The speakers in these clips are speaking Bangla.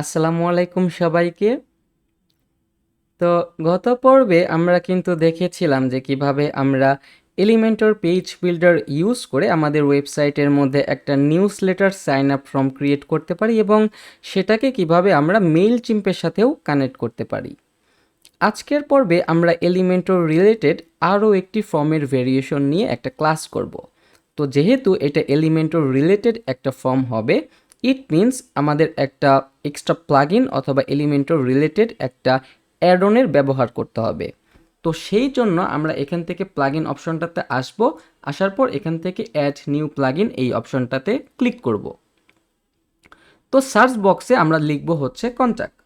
আসসালামু আলাইকুম সবাইকে। তো গত পর্বে আমরা কিন্তু দেখেছিলাম যে কিভাবে আমরা এলিমেন্টর পেজ বিল্ডার ইউজ করে আমাদের ওয়েবসাইটের মধ্যে একটা newsletter sign up form create করতে পারি এবং সেটাকে কিভাবে আমরা মেইল চিম্পের সাথেও কানেক্ট করতে পারি। আজকের পর্বে আমরা এলিমেন্টর রিলেটেড আরও একটি ফর্মের ভেরিয়েশন নিয়ে একটা ক্লাস করব। তো যেহেতু এটা এলিমেন্টর রিলেটেড একটা ফর্ম হবে, ইট মিনস আমাদের একটা এক্সট্রা প্লাগইন অথবা এলিমেন্টর রিলেটেড একটা অ্যাডনের ব্যবহার করতে হবে। তো সেই জন্য আমরা এখান থেকে প্লাগইন অপশনটাতে আসব, আসার পর এখান থেকে অ্যাড নিউ প্লাগইন এই অপশনটাতে ক্লিক করব। তো সার্চ বক্সে আমরা লিখব হচ্ছে কন্ট্যাক্ট।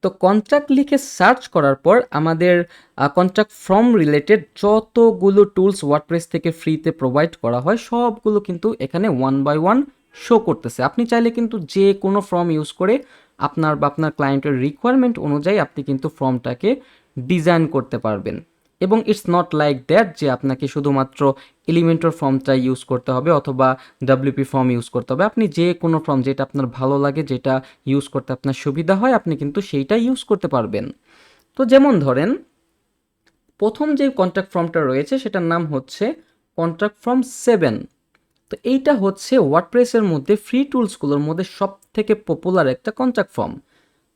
তো কন্ট্রাক্ট লিখে সার্চ করার পর আমাদের কন্ট্রাক্ট ফর্ম রিলেটেড যতগুলো টুলস ওয়ার্ডপ্রেস থেকে ফ্রিতে প্রোভাইড করা হয় সবগুলো কিন্তু এখানে ওয়ান বাই ওয়ান শো করতেছে। আপনি চাইলে কিন্তু যে কোনো ফর্ম ইউজ করে আপনার বা আপনার ক্লায়েন্টের রিকোয়ারমেন্ট অনুযায়ী আপনি কিন্তু ফর্মটাকে ডিজাইন করতে পারবেন। এবং ইটস নট লাইক দ্যাট যে আপনাকে শুধুমাত্র এলিমেন্টর ফর্মটা ইউজ করতে হবে অথবা ডাব্লিউপি ফর্ম ইউজ করতে হবে। আপনি যে কোনো ফর্ম যেটা আপনার ভালো লাগে, যেটা ইউজ করতে আপনার সুবিধা হয়, আপনি কিন্তু সেইটা ইউজ করতে পারবেন। তো যেমন ধরেন প্রথম যে কন্ট্যাক্ট ফর্মটা রয়েছে সেটার নাম হচ্ছে কন্ট্যাক্ট ফর্ম 7। তো এইটা হচ্ছে ওয়ার্ডপ্রেসের মধ্যে ফ্রি টুলসগুলোর মধ্যে সব থেকে পপুলার একটা কন্ট্যাক্ট ফর্ম।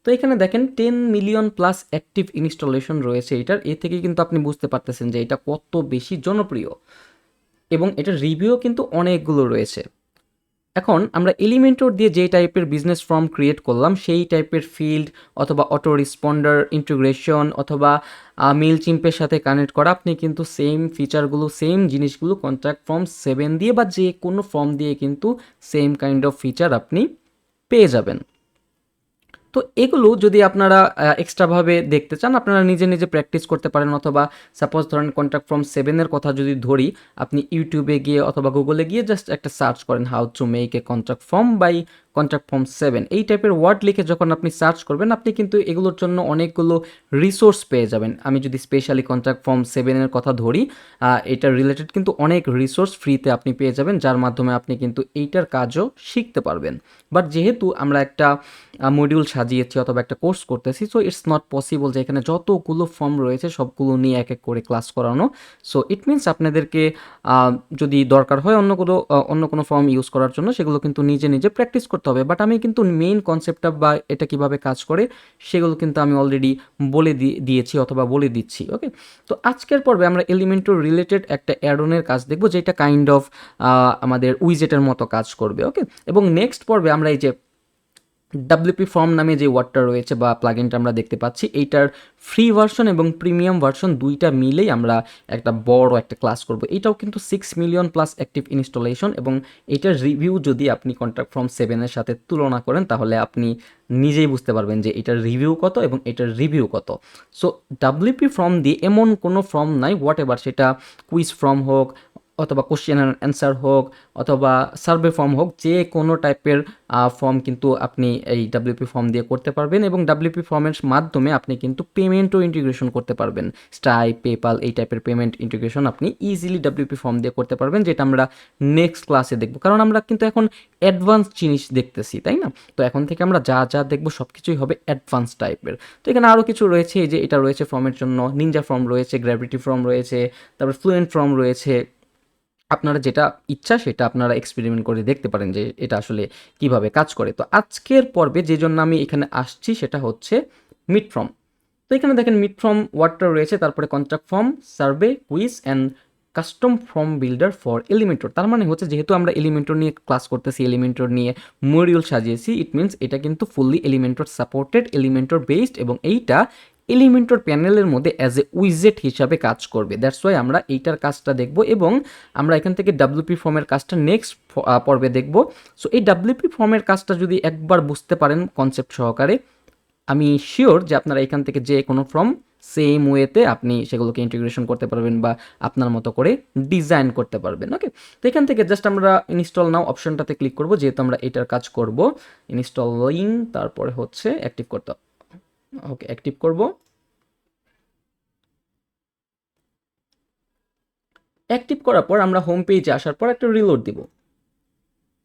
তো এখানে দেখেন 10 মিলিয়ন প্লাস অ্যাক্টিভ ইনস্টলেশন রয়েছে এটার। এ থেকে কিন্তু আপনি বুঝতে পারতেছেন যে এটা কত বেশি জনপ্রিয় এবং এটার রিভিউ কিন্তু অনেকগুলো রয়েছে। এখন আমরা এলিমেন্টর দিয়ে যে টাইপের বিজনেস ফর্ম ক্রিয়েট করলাম সেই টাইপের ফিল্ড অথবা অটো রেসপন্ডার ইন্টিগ্রেশন অথবা মেল চিম্পের সাথে কানেক্ট করা, আপনি কিন্তু সেম ফিচারগুলো সেম জিনিসগুলো কন্ট্যাক্ট ফর্ম 7 দিয়ে বা যে কোনো ফর্ম দিয়ে কিন্তু সেম কাইন্ড অফ ফিচার আপনি পেয়ে যাবেন। তো এগুলো যদি আপনারা এক্সট্রাভাবে দেখতে চান আপনারা নিজে নিজে প্র্যাকটিস করতে পারেন, অথবা সাপোজ ধরেন কন্ট্যাক্ট ফর্ম 7-এর কথা যদি ধরি, আপনি ইউটিউবে গিয়ে অথবা গুগলে গিয়ে জাস্ট একটা সার্চ করেন how to make a contact form by contact form 7, এই টাইপের ওয়ার্ড লিখে যখন আপনি সার্চ করবেন আপনি কিন্তু এগুলোর জন্য অনেকগুলো রিসোর্স পেয়ে যাবেন। আমি যদি স্পেশালি কন্ট্যাক্ট ফর্ম 7-এর কথা ধরি, এটার রিলেটেড কিন্তু অনেক রিসোর্স ফ্রিতে আপনি পেয়ে যাবেন যার মাধ্যমে আপনি কিন্তু এইটার কাজও শিখতে পারবেন। বাট যেহেতু আমরা একটা মডিউল সাজিয়েছি অথবা একটা কোর্স করতেছি, সো ইটস নট পসিবল যে এখানে যতগুলো ফর্ম রয়েছে সবগুলো নিয়ে এক এক করে ক্লাস করানো। সো ইট মিনস আপনাদেরকে যদি দরকার হয় অন্য কোনো ফর্ম ইউজ করার জন্য সেগুলো কিন্তু নিজে নিজে প্র্যাকটিস করতে হবে। বাট আমি কিন্তু মেইন কনসেপ্টটা বা এটা কিভাবে কাজ করে সেগুলো কিন্তু আমি অলরেডি বলে দিয়েছি অথবা বলে দিচ্ছি। ওকে, তো আজকের পর্বে আমরা এলিমেন্টর রিলেটেড একটা অ্যাডনের কাজ দেখব যেটা কাইন্ড অফ আমাদের উইজেটের মতো কাজ করবে। ওকে, এবং নেক্সট পর্বে আমরা এই যে ডাব্লিউপি ফর্ম নামে যে ওয়ার্ডটা রয়েছে বা প্লাগইনটা আমরা দেখতে পাচ্ছি, এইটার ফ্রি ভার্সন এবং প্রিমিয়াম ভার্সন দুইটা মিলেই আমরা একটা বড় একটা ক্লাস করব। এটাও কিন্তু 6 মিলিয়ন প্লাস অ্যাক্টিভ ইনস্টলেশন এবং এটার রিভিউ যদি আপনি কন্ট্যাক্ট ফর্ম 7-এর সাথে তুলনা করেন তাহলে আপনি নিজেই বুঝতে পারবেন যে এটার রিভিউ কত এবং এটার রিভিউ কত। সো ডাব্লিউপি ফর্ম দিয়ে এমন কোনো ফর্ম নাই, হোয়াট এভার সেটা কুইজ ফর্ম হোক অথবা কোশ্চেন অ্যান্সার হোক অথবা সার্ভে ফর্ম হোক, যে কোনো টাইপের ফর্ম কিন্তু আপনি এই ডাব্লিউপি ফর্ম দিয়ে করতে পারবেন এবং ডাব্লিউপি ফর্মের মাধ্যমে আপনি কিন্তু পেমেন্টও ইন্টিগ্রেশন করতে পারবেন। স্ট্রাইপ, পেপাল এই টাইপের পেমেন্ট ইন্টিগ্রেশন আপনি ইজিলি ডাব্লিউপি ফর্ম দিয়ে করতে পারবেন, যেটা আমরা নেক্সট ক্লাসে দেখব। কারণ আমরা কিন্তু এখন অ্যাডভান্স জিনিস দেখতেছি, তাই না? তো এখন থেকে আমরা যা যা দেখব সব কিছুই হবে অ্যাডভান্স টাইপের। তো এখানে আরও কিছু রয়েছে, এই যে এটা রয়েছে ফর্মের জন্য নিনজা ফর্ম রয়েছে, গ্র্যাভিটি ফর্ম রয়েছে, তারপর ফ্লুয়েন্ট ফর্ম রয়েছে। আপনারা যেটা ইচ্ছা সেটা আপনারা এক্সপেরিমেন্ট করে দেখতে পারেন যে এটা আসলে কিভাবে কাজ করে। তো আজকের পর্বে যে জন্য আমি এখানে আসছি সেটা হচ্ছে মিড ফর্ম। তো এখানে দেখেন মিড ফর্ম ওয়ার্ডটা রয়েছে, তারপরে contact form, survey, quiz and custom form builder for Elementor. তার মানে হচ্ছে যেহেতু আমরা এলিমেন্টর নিয়ে ক্লাস করতেছি, এলিমেন্টর নিয়ে মডিউল সাজিয়েছি, ইট মিনস এটা কিন্তু fully Elementor supported, Elementor based এবং এইটা এলিমেন্টর প্যানেলের মধ্যে অ্যাজ এ উইজেট হিসাবে কাজ করবে। দ্যাটস ওয়াই আমরা এইটার কাজটা দেখব এবং আমরা এখান থেকে ডাব্লিউপি ফর্মের কাজটা নেক্সট পর্বে দেখব। সো এই ডাব্লিউপি ফর্মের কাজটা যদি একবার বুঝতে পারেন কনসেপ্ট সহকারে, আমি শিওর যে আপনারা এখান থেকে যে কোনো ফর্ম সেম ওয়েতে আপনি সেগুলোকে ইন্টিগ্রেশন করতে পারবেন বা আপনার মতো করে ডিজাইন করতে পারবেন। ওকে, তো এখান থেকে জাস্ট আমরা ইনস্টল নাও অপশনটাতে ক্লিক করব, যেহেতু আমরা এটার কাজ করব। ইনস্টলিং, তারপরে হচ্ছে অ্যাক্টিভ করতে হবে। ওকে, অ্যাক্টিভ করব। অ্যাক্টিভ করার পর আমরা হোম পেজে আসার পর একটা রিলোড দিব।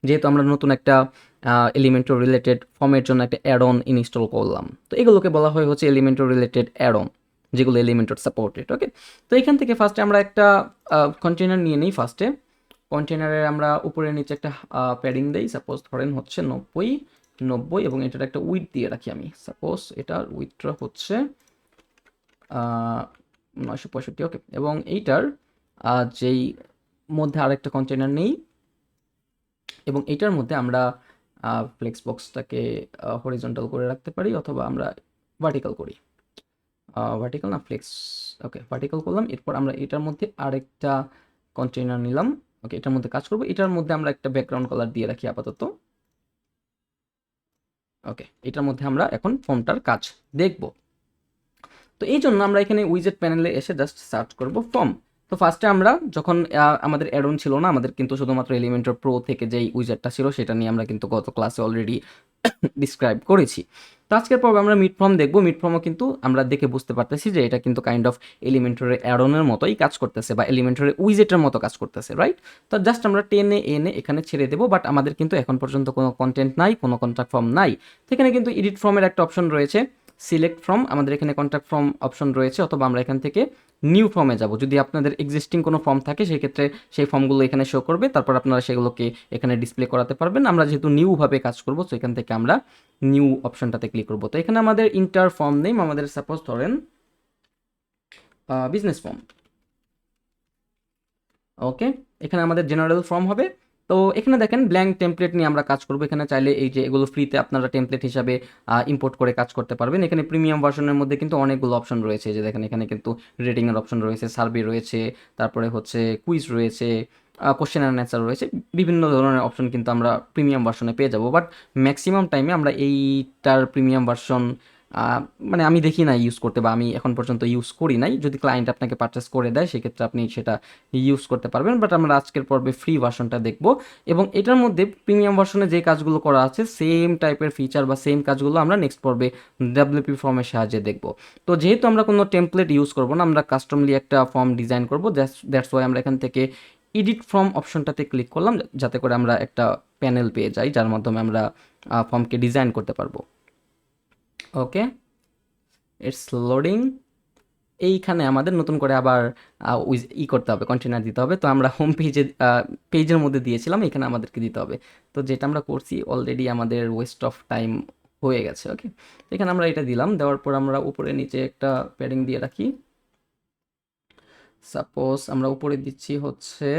যেহেতু আমরা নতুন একটা এলিমেন্টর রিলেটেড ফর্মের জন্য একটা অ্যাড অন ইনস্টল করলাম, তো এগুলোকে বলা হয় হচ্ছে এলিমেন্টর রিলেটেড অ্যাড অন, যেগুলো এলিমেন্টর সাপোর্টেড। ওকে, তো এখান থেকে ফার্স্টে আমরা একটা কন্টেনার নিয়ে নিই। ফার্স্টে কন্টেনারের আমরা উপরে নিচে একটা প্যাডিং দেই, সাপোজ ধরেন হচ্ছে 90 এবং এটার একটা উইথ দিয়ে রাখি আমি, সাপোজ এটার উইথটা হচ্ছে 965। ওকে, এবং এইটার যেই মধ্যে আরেকটা কন্টেনার নেই এবং এটার মধ্যে আমরা ফ্লেক্স বক্সটাকে হরিজন্টাল করে রাখতে পারি অথবা আমরা ভার্টিক্যাল করি, ভার্টিক্যাল না ফ্লেক্স, ওকে ভার্টিক্যাল করলাম। এরপর আমরা এটার মধ্যে আরেকটা কন্টেনার নিলাম। ওকে, এটার মধ্যে কাজ করবো, এটার মধ্যে আমরা একটা ব্যাকগ্রাউন্ড কালার দিয়ে রাখি আপাতত। ওকে, এটার মধ্যে আমরা এখন ফর্মটার কাজ দেখব। তো এই জন্য আমরা এখানে উইজেট প্যানেলে এসে জাস্ট সার্চ করব ফর্ম। তো ফার্স্টে আমরা যখন আমাদের অ্যাড অন ছিল না, আমাদের কিন্তু শুধুমাত্র এলিমেন্টর প্রো থেকে যেই উইজেটটা ছিল সেটা নিয়ে আমরা কিন্তু গত ক্লাসে অলরেডি ডিসক্রাইব করেছি। তো আজকের পর্বে আমরা মিড ফর্ম দেখবো। মিড ফর্মও কিন্তু আমরা দেখে বুঝতে পারতেছি যে এটা কিন্তু কাইন্ড অফ এলিমেন্টরের অ্যাড অনের মতোই কাজ করতেছে বা এলিমেন্টরের উইজেটের মতো কাজ করতেছে, রাইট? তো জাস্ট আমরা টেনে এনে এখানে ছেড়ে দেবো, বাট আমাদের কিন্তু এখন পর্যন্ত কোনো কন্টেন্ট নাই, কোনো কন্ট্রাক্ট ফর্ম নাই। তো এখানে কিন্তু এডিট ফর্মের একটা অপশন রয়েছে, সিলেক্ট ফর্ম, আমাদের এখানে কন্ট্যাক্ট ফর্ম অপশন রয়েছে, অথবা আমরা এখান থেকে নিউ ফর্মে যাব। যদি আপনাদের এক্সিস্টিং কোনো ফর্ম থাকে সেক্ষেত্রে সেই ফর্মগুলো এখানে শো করবে, তারপর আপনারা সেগুলোকে এখানে ডিসপ্লে করাতে পারবেন। আমরা যেহেতু নিউভাবে কাজ করব, তো এখান থেকে আমরা নিউ অপশনটাতে ক্লিক করব। তো এখানে আমাদের ইন্টার ফর্ম নেম আমাদের সাপোজ ধরেন বিজনেস ফর্ম। ওকে, এখানে আমাদের জেনারেল ফর্ম হবে। তো এখানে দেখেন ব্ল্যাঙ্ক টেমপ্লেট নিয়ে আমরা কাজ করবো। এখানে চাইলে এই যে এগুলো ফ্রিতে আপনারা টেমপ্লেট হিসাবে ইম্পোর্ট করে কাজ করতে পারবেন। এখানে প্রিমিয়াম ভার্সনের মধ্যে কিন্তু অনেকগুলো অপশন রয়েছে, যে দেখেন এখানে কিন্তু রেটিংয়ের অপশন রয়েছে, সার্ভে রয়েছে, তারপরে হচ্ছে কুইজ রয়েছে, কোশ্চেন অ্যান্ড অ্যান্সার রয়েছে, বিভিন্ন ধরনের অপশন কিন্তু আমরা প্রিমিয়াম ভার্সনে পেয়ে যাবো। বাট ম্যাক্সিমাম টাইমে আমরা এইটার প্রিমিয়াম ভার্সন মানে আমি দেখি না ইউজ করতে, বা আমি এখন পর্যন্ত ইউজ করি নাই। যদি ক্লায়েন্ট আপনাকে পারচেস করে দেয় সেক্ষেত্রে আপনি সেটা ইউজ করতে পারবেন, বাট আমরা আজকের পর্বে ফ্রি ভার্সনটা দেখব। এবং এটার মধ্যে প্রিমিয়াম ভার্সনে যে কাজগুলো করা আছে সেম টাইপের ফিচার বা সেম কাজগুলো আমরা নেক্সট পর্বে ডাব্লিউপি ফর্মের সাহায্যে দেখব। তো যেহেতু আমরা কোনো টেমপ্লেট ইউজ করব না, আমরা কাস্টমলি একটা ফর্ম ডিজাইন করব, দ্যাটস ওয়াই আমরা এখান থেকে এডিট ফর্ম অপশনটাতে ক্লিক করলাম, যাতে করে আমরা একটা প্যানেল পেয়ে যাই যার মাধ্যমে আমরা ফর্মকে ডিজাইন করতে পারবো। ওকে, ইটস লোডিং। এইখানে আমাদের নতুন করে আবার করতে হবে, কন্টেনার দিতে হবে। তো আমরা হোম পেজের মধ্যে দিয়েছিলাম, এখানে আমাদেরকে দিতে হবে। তো যেটা আমরা করছি অলরেডি আমাদের ওয়েস্ট অফ টাইম হয়ে গেছে। ওকে, এখানে আমরা এটা দিলাম, দেওয়ার পর আমরা উপরে নিচে একটা প্যাডিং দিয়ে রাখি। সাপোজ আমরা উপরে দিচ্ছি হচ্ছে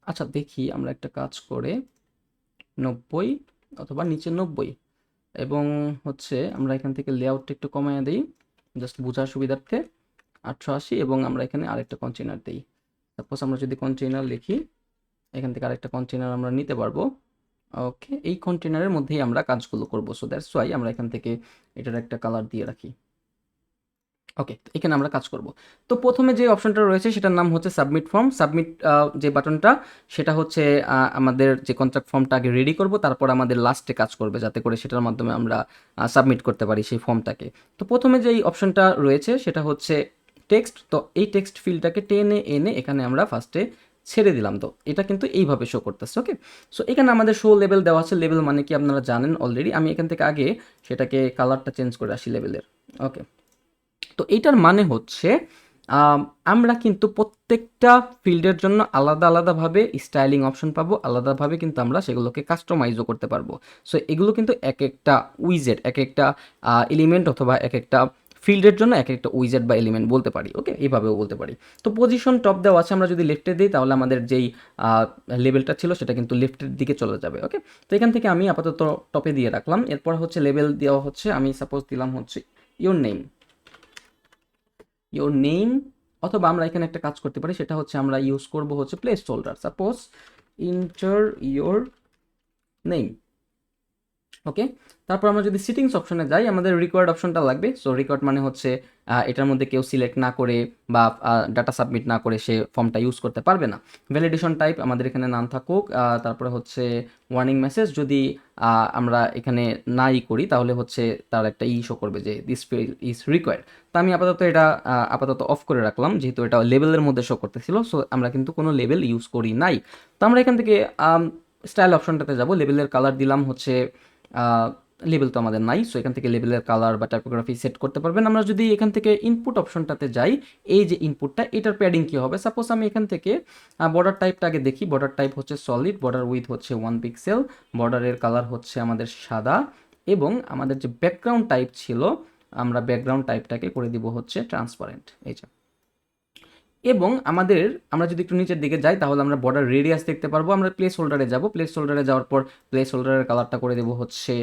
আচ্ছা দেখি আমরা একটা কাজ করে 90 অথবা নিচে 90, এবং হচ্ছে আমরা এখান থেকে লেআউটটা একটু কমায় দিই জাস্ট বোঝার সুবিধার্থে, 880, এবং আমরা এখানে আরেকটা কন্টেনার দিই। সাপোজ আমরা যদি কন্টেনার লিখি, এখান থেকে আরেকটা কন্টেনার আমরা নিতে পারবো। ওকে, এই কন্টেনারের মধ্যেই আমরা কাজগুলো করবো। সো দ্যাটস ওয়াই আমরা এখান থেকে এটার একটা কালার দিয়ে রাখি। ওকে, এখানে আমরা কাজ করব। তো প্রথমে যে অপশনটা রয়েছে সেটার নাম হচ্ছে সাবমিট ফর্ম। সাবমিট যে বাটনটা, সেটা হচ্ছে আমাদের যে কন্ট্রাক্ট ফর্মটা আগে রেডি করব, তারপর আমাদের লাস্টে কাজ করবে, যাতে করে সেটার মাধ্যমে আমরা সাবমিট করতে পারি সেই ফর্মটাকে। তো প্রথমে যেই অপশনটা রয়েছে সেটা হচ্ছে টেক্সট। তো এই টেক্সট ফিল্ডটাকে টেনে এনে এখানে আমরা ফার্স্টে ছেড়ে দিলাম। তো এটা কিন্তু এইভাবে শো করতেছে। ওকে, সো এখানে আমাদের শো লেভেল দেওয়া আছে। লেভেল মানে কি আপনারা জানেন অলরেডি। আমি এখান থেকে আগে সেটাকে কালারটা চেঞ্জ করে আসি লেভেলের। ওকে, তো এইটার মানে হচ্ছে আমরা কিন্তু প্রত্যেকটা ফিল্ডের জন্য আলাদা আলাদাভাবে স্টাইলিং অপশন পাবো, আলাদাভাবে কিন্তু আমরা সেগুলোকে কাস্টমাইজও করতে পারবো। সো এগুলো কিন্তু এক একটা উইজেট, এক একটা এলিমেন্ট অথবা এক একটা ফিল্ডের জন্য এক একটা উইজেট বা এলিমেন্ট বলতে পারি। ওকে, এইভাবেও বলতে পারি। তো পজিশন টপ দেওয়া আছে, আমরা যদি লেফটে দিই তাহলে আমাদের যেই লেভেলটা ছিল সেটা কিন্তু লেফটের দিকে চলে যাবে। ওকে, তো এখান থেকে আমি আপাতত টপে দিয়ে রাখলাম। এরপর হচ্ছে লেভেল দেওয়া হচ্ছে, আমি সাপোজ দিলাম হচ্ছে ইওর নেম, অথবা আমরা এখানে একটা কাজ করতে পারি, সেটা হচ্ছে আমরা ইউজ করব হচ্ছে place holder. Suppose enter your name. Okay, তারপর আমরা যদি সিটিংস অপশনে যাই, আমাদের রিকোয়ার্ড অপশনটা লাগবে। সো রিকোয়ার্ড মানে হচ্ছে এটার মধ্যে কেউ সিলেক্ট না করে বা ডাটা সাবমিট না করে সে ফর্মটা ইউজ করতে পারবে না। ভ্যালিডেশন টাইপ আমাদের এখানে নাম থাকুক। তারপরে হচ্ছে ওয়ার্নিং মেসেজ যদি আমরা এখানে নাই করি তাহলে হচ্ছে তার একটা শো করবে যে দিস ফিল্ড ইজ রিকোয়ার্ড। তো আমি আপাতত এটা আপাতত অফ করে রাখলাম, যেহেতু এটা লেবেলের মধ্যে শো করতেছিল। সো আমরা কিন্তু কোনো লেবেল ইউজ করি নাই। তো আমরা এখান থেকে স্টাইল অপশনটাতে যাব, লেবেলের কালার দিলাম হচ্ছে লেবেল তো আমাদের নাই, সো এখান থেকে লেবেলের কালার বা টাইপোগ্রাফি সেট করতে পারবেন। আমরা যদি এখান থেকে ইনপুট অপশনটাতে যাই, এই যে ইনপুটটা, এটার প্যাডিং কী হবে, সাপোজ আমি এখান থেকে বর্ডার টাইপটা আগে দেখি। বর্ডার টাইপ হচ্ছে সলিড, বর্ডার উইথ হচ্ছে 1 পিক্সেল, বর্ডারের কালার হচ্ছে আমাদের সাদা, এবং আমাদের যে ব্যাকগ্রাউন্ড টাইপ ছিল আমরা ব্যাকগ্রাউন্ড টাইপটাকে করে দিব হচ্ছে ট্রান্সপারেন্ট, এই যে। এবং আমরা যদি একটু নিচের দিকে যাই তাহলে আমরা বর্ডার রেডিয়াস দেখতে পারবো। আমরা প্লেস হোল্ডারে যাব, প্লেস হোল্ডারে যাওয়ার পর প্লেস হোল্ডারের কালারটা করে দেবো হচ্ছে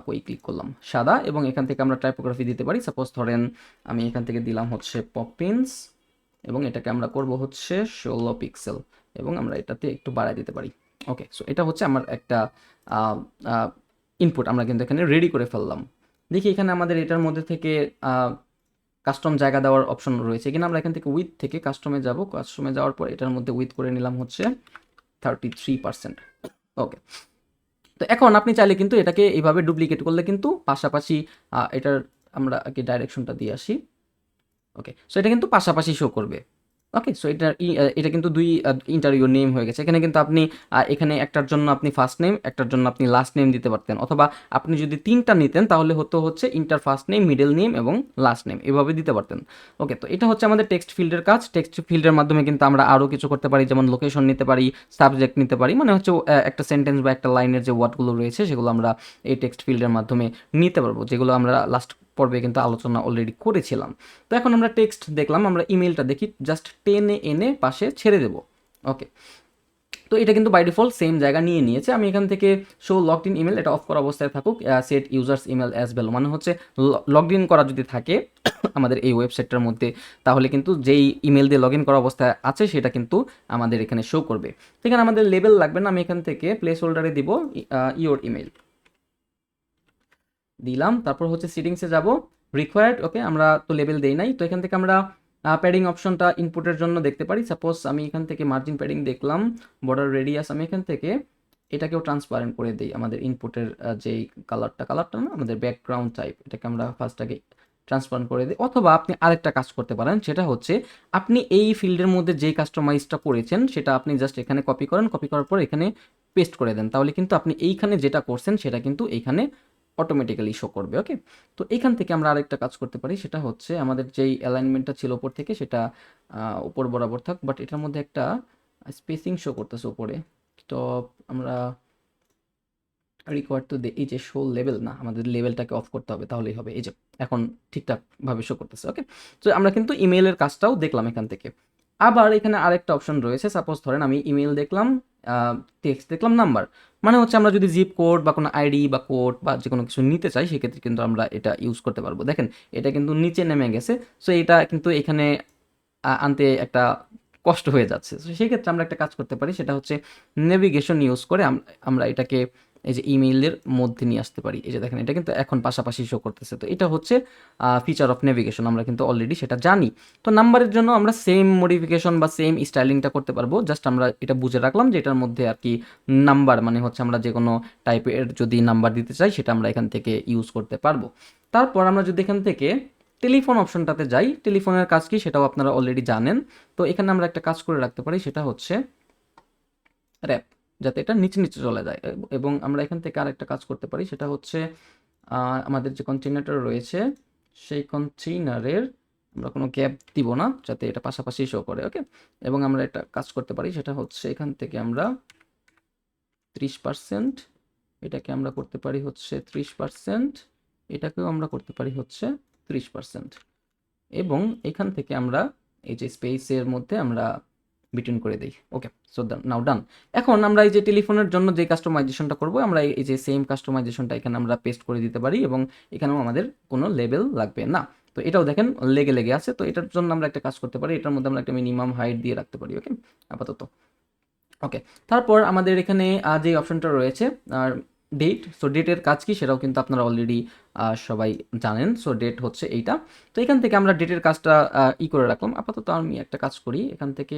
কই ক্লিক করলাম, সাদা। এবং এখান থেকে আমরা টাইপোগ্রাফি দিতে পারি। সাপোজ ধরেন আমি এখান থেকে দিলাম হচ্ছে পপিন্স, এবং এটাকে আমরা করব হচ্ছে 16 পিক্সেল, এবং আমরা এটাতে একটু বাড়ায় দিতে পারি। ওকে, সো এটা হচ্ছে আমার একটা ইনপুট আমরা কিন্তু এখানে রেডি করে ফেললাম। দেখি এখানে আমাদের এটার মধ্যে থেকে কাস্টম জায়গা দেওয়ার অপশন রয়েছে কিনা। আমরা এখান থেকে উইথ থেকে কাস্টমে যাব, কাস্টমে যাওয়ার পর এটার মধ্যে উইথ করে নিলাম হচ্ছে 33%। ওকে, তো এখন আপনি চাইলে কিন্তু এটাকে এইভাবে ডুপ্লিকেট করলে কিন্তু পাশাপাশি এটার আমরা আগে ডাইরেকশনটা দিয়ে আসি। ওকে, সো এটা কিন্তু পাশাপাশি শো করবে। ওকে, সো এটা কিন্তু দুই ইন্টারভিউ নেম হয়ে গেছে। এখানে কিন্তু আপনি এখানে একটার জন্য আপনি ফার্স্ট নেম, একটার জন্য আপনি লাস্ট নেম দিতে পারতেন, অথবা আপনি যদি তিনটা নিতেন তাহলে হচ্ছে inter first name, middle name এবং লাস্ট নেম, এভাবে দিতে পারতেন। ওকে, তো এটা হচ্ছে আমাদের টেক্সট ফিল্ডের কাজ। টেক্সট ফিল্ডের মাধ্যমে কিন্তু আমরা আরও কিছু করতে পারি, যেমন লোকেশন নিতে পারি, সাবজেক্ট নিতে পারি, মানে হচ্ছে একটা সেন্টেন্স বা একটা লাইনের যে ওয়ার্ডগুলো রয়েছে সেগুলো আমরা এই টেক্সট ফিল্ডের মাধ্যমে নিতে পারবো, যেগুলো আমরা লাস্ট পর্বে কিন্তু আলোচনা অলরেডি করেছিলাম। তো এখন আমরা টেক্সট দেখলাম, আমরা ইমেলটা দেখি, জাস্ট টেনে এনে পাশে ছেড়ে দেব। ওকে, তো এটা কিন্তু বাই ডিফল্ট সেম জায়গা নিয়ে নিয়েছে। আমি এখান থেকে শো লগড ইন ইমেল, এটা অফ করা অবস্থায় থাকুক। Set users email as value, মানে হচ্ছে লগড ইন করা যদি থাকে আমাদের এই ওয়েবসাইটটার মধ্যে, তাহলে কিন্তু যেই ইমেল দিয়ে লগ ইন করা অবস্থায় আছে সেটা কিন্তু আমাদের এখানে শো করবে। এখানে আমাদের লেবেল লাগবে না, আমি এখান থেকে প্লেস হোল্ডারে দিব ইওর ইমেল দিলাম। তারপর হচ্ছে সিটিংসে যাব, রিকোয়ার্ড। ওকে, আমরা তো লেবেল দেই নাই, তো এখান থেকে আমরা প্যাডিং অপশনটা ইনপুটের জন্য দেখতে পারি। সাপোজ আমি এখান থেকে মার্জিন প্যাডিং দেখলাম, বর্ডার রেডিয়াস আমি এখান থেকে এটাকেও ট্রান্সপারেন্ট করে দিই। আমাদের ইনপুটের যেই কালারটা না, আমাদের ব্যাকগ্রাউন্ড টাইপ, এটাকে আমরা ফার্স্ট আগে ট্রান্সপারেন্ট করে দিই। অথবা আপনি আরেকটা কাজ করতে পারেন, সেটা হচ্ছে আপনি এই ফিল্ডের মধ্যে যেই কাস্টমাইজটা করেছেন সেটা আপনি জাস্ট এখানে কপি করেন, কপি করার পর এখানে পেস্ট করে দেন, তাহলে কিন্তু আপনি এইখানে যেটা করছেন সেটা কিন্তু এইখানে অটোমেটিক্যালি শো করবে। ওকে, তো এখান থেকে আমরা আরেকটা কাজ করতে পারি, সেটা হচ্ছে আমাদের যেই অ্যালাইনমেন্টটা ছিল উপর থেকে সেটা উপর বরাবর থাক, বাট এটার মধ্যে একটা স্পেসিং শো করতেছে উপরে। তো আমরা রিকোয়ার্ড টু এই যে শো লেভেল, না, আমাদের লেভেলটাকে অফ করতে হবে, তাহলেই হবে। এই যে এখন ঠিকঠাকভাবে শো করতেছে। ওকে, তো আমরা কিন্তু ইমেইলের কাজটাও দেখলাম এখান থেকে। আবার এখানে আরেকটা অপশন রয়েছে, সাপোজ ধরেন আমি ইমেইল দেখলাম, টেক্সট দেখলাম, নাম্বার, মানে হচ্ছে আমরা যদি জিপ কোড বা কোনো আইডি বা কোড বা যে কোনো কিছু নিতে চাই সেক্ষেত্রে কিন্তু আমরা এটা ইউজ করতে পারবো। দেখেন এটা কিন্তু নিচে নেমে গেছে, সো এটা কিন্তু এখানে আনতে একটা কষ্ট হয়ে যাচ্ছে। তো সেই ক্ষেত্রে আমরা একটা কাজ করতে পারি, সেটা হচ্ছে নেভিগেশন ইউজ করে আমরা এটাকে এই যে ইমেইলের মধ্যে নিয়ে আসতে পারি। এই যে দেখেন এটা কিন্তু এখন পাশাপাশি শো করতেছে। তো এটা হচ্ছে ফিচার অফ নেভিগেশন, আমরা কিন্তু অলরেডি সেটা জানি। তো নাম্বারের জন্য আমরা সেম মডিফিকেশন বা সেম স্টাইলিংটা করতে পারবো, জাস্ট আমরা এটা বুঝে রাখলাম যে এটার মধ্যে আর কি নাম্বার মানে হচ্ছে আমরা যে কোনো টাইপের যদি নাম্বার দিতে চাই সেটা আমরা এখান থেকে ইউজ করতে পারবো। তারপর আমরা যদি এখান থেকে টেলিফোন অপশনটাতে যাই, টেলিফোনের কাজ কি সেটাও আপনারা অলরেডি জানেন। তো এখানে আমরা একটা কাজ করে রাখতে পারি, সেটা হচ্ছে র্যাপ, যাতে এটা নিচে নিচে চলে যায়। এবং আমরা এখান থেকে আরেকটা কাজ করতে পারি, সেটা হচ্ছে আমাদের যে কন্টেইনারটা রয়েছে সেই কন্টেইনারের আমরা কোনো গ্যাপ দিব না, যাতে এটা পাশাপাশি শো করে। ওকে, এবং আমরা একটা কাজ করতে পারি, সেটা হচ্ছে এখান থেকে আমরা 30%, এটাকে আমরা করতে পারি হচ্ছে 30%, এটাকেও আমরা করতে পারি হচ্ছে 30%, এবং এখান থেকে আমরা এই যে স্পেসের মধ্যে আমরা বিটুইন করে দিই। ওকে, সো নাও ডান। এখন আমরা এই যে টেলিফোনের জন্য যে কাস্টমাইজেশনটা করব, আমরা এই যে সেম কাস্টমাইজেশনটা এখানে আমরা পেস্ট করে দিতে পারি, এবং এখানেও আমাদের কোনো লেবেল লাগবে না। তো এটাও দেখেন লেগে লেগে আছে। তো এটার জন্য আমরা একটা কাজ করতে পারি, এটার মধ্যে আমরা একটা মিনিমাম হাইট দিয়ে রাখতে পারি। ওকে, আপাতত। ওকে, তারপর আমাদের এখানে যে অপশনটা রয়েছে আর ডেট। সো ডেটের কাজ কি সেটাও কিন্তু আপনারা অলরেডি সবাই জানেন। সো ডেট হচ্ছে এইটা। তো এখান থেকে আমরা ডেটের কাজটা করে রাখলাম। আপাতত আমি একটা কাজ করি, এখান থেকে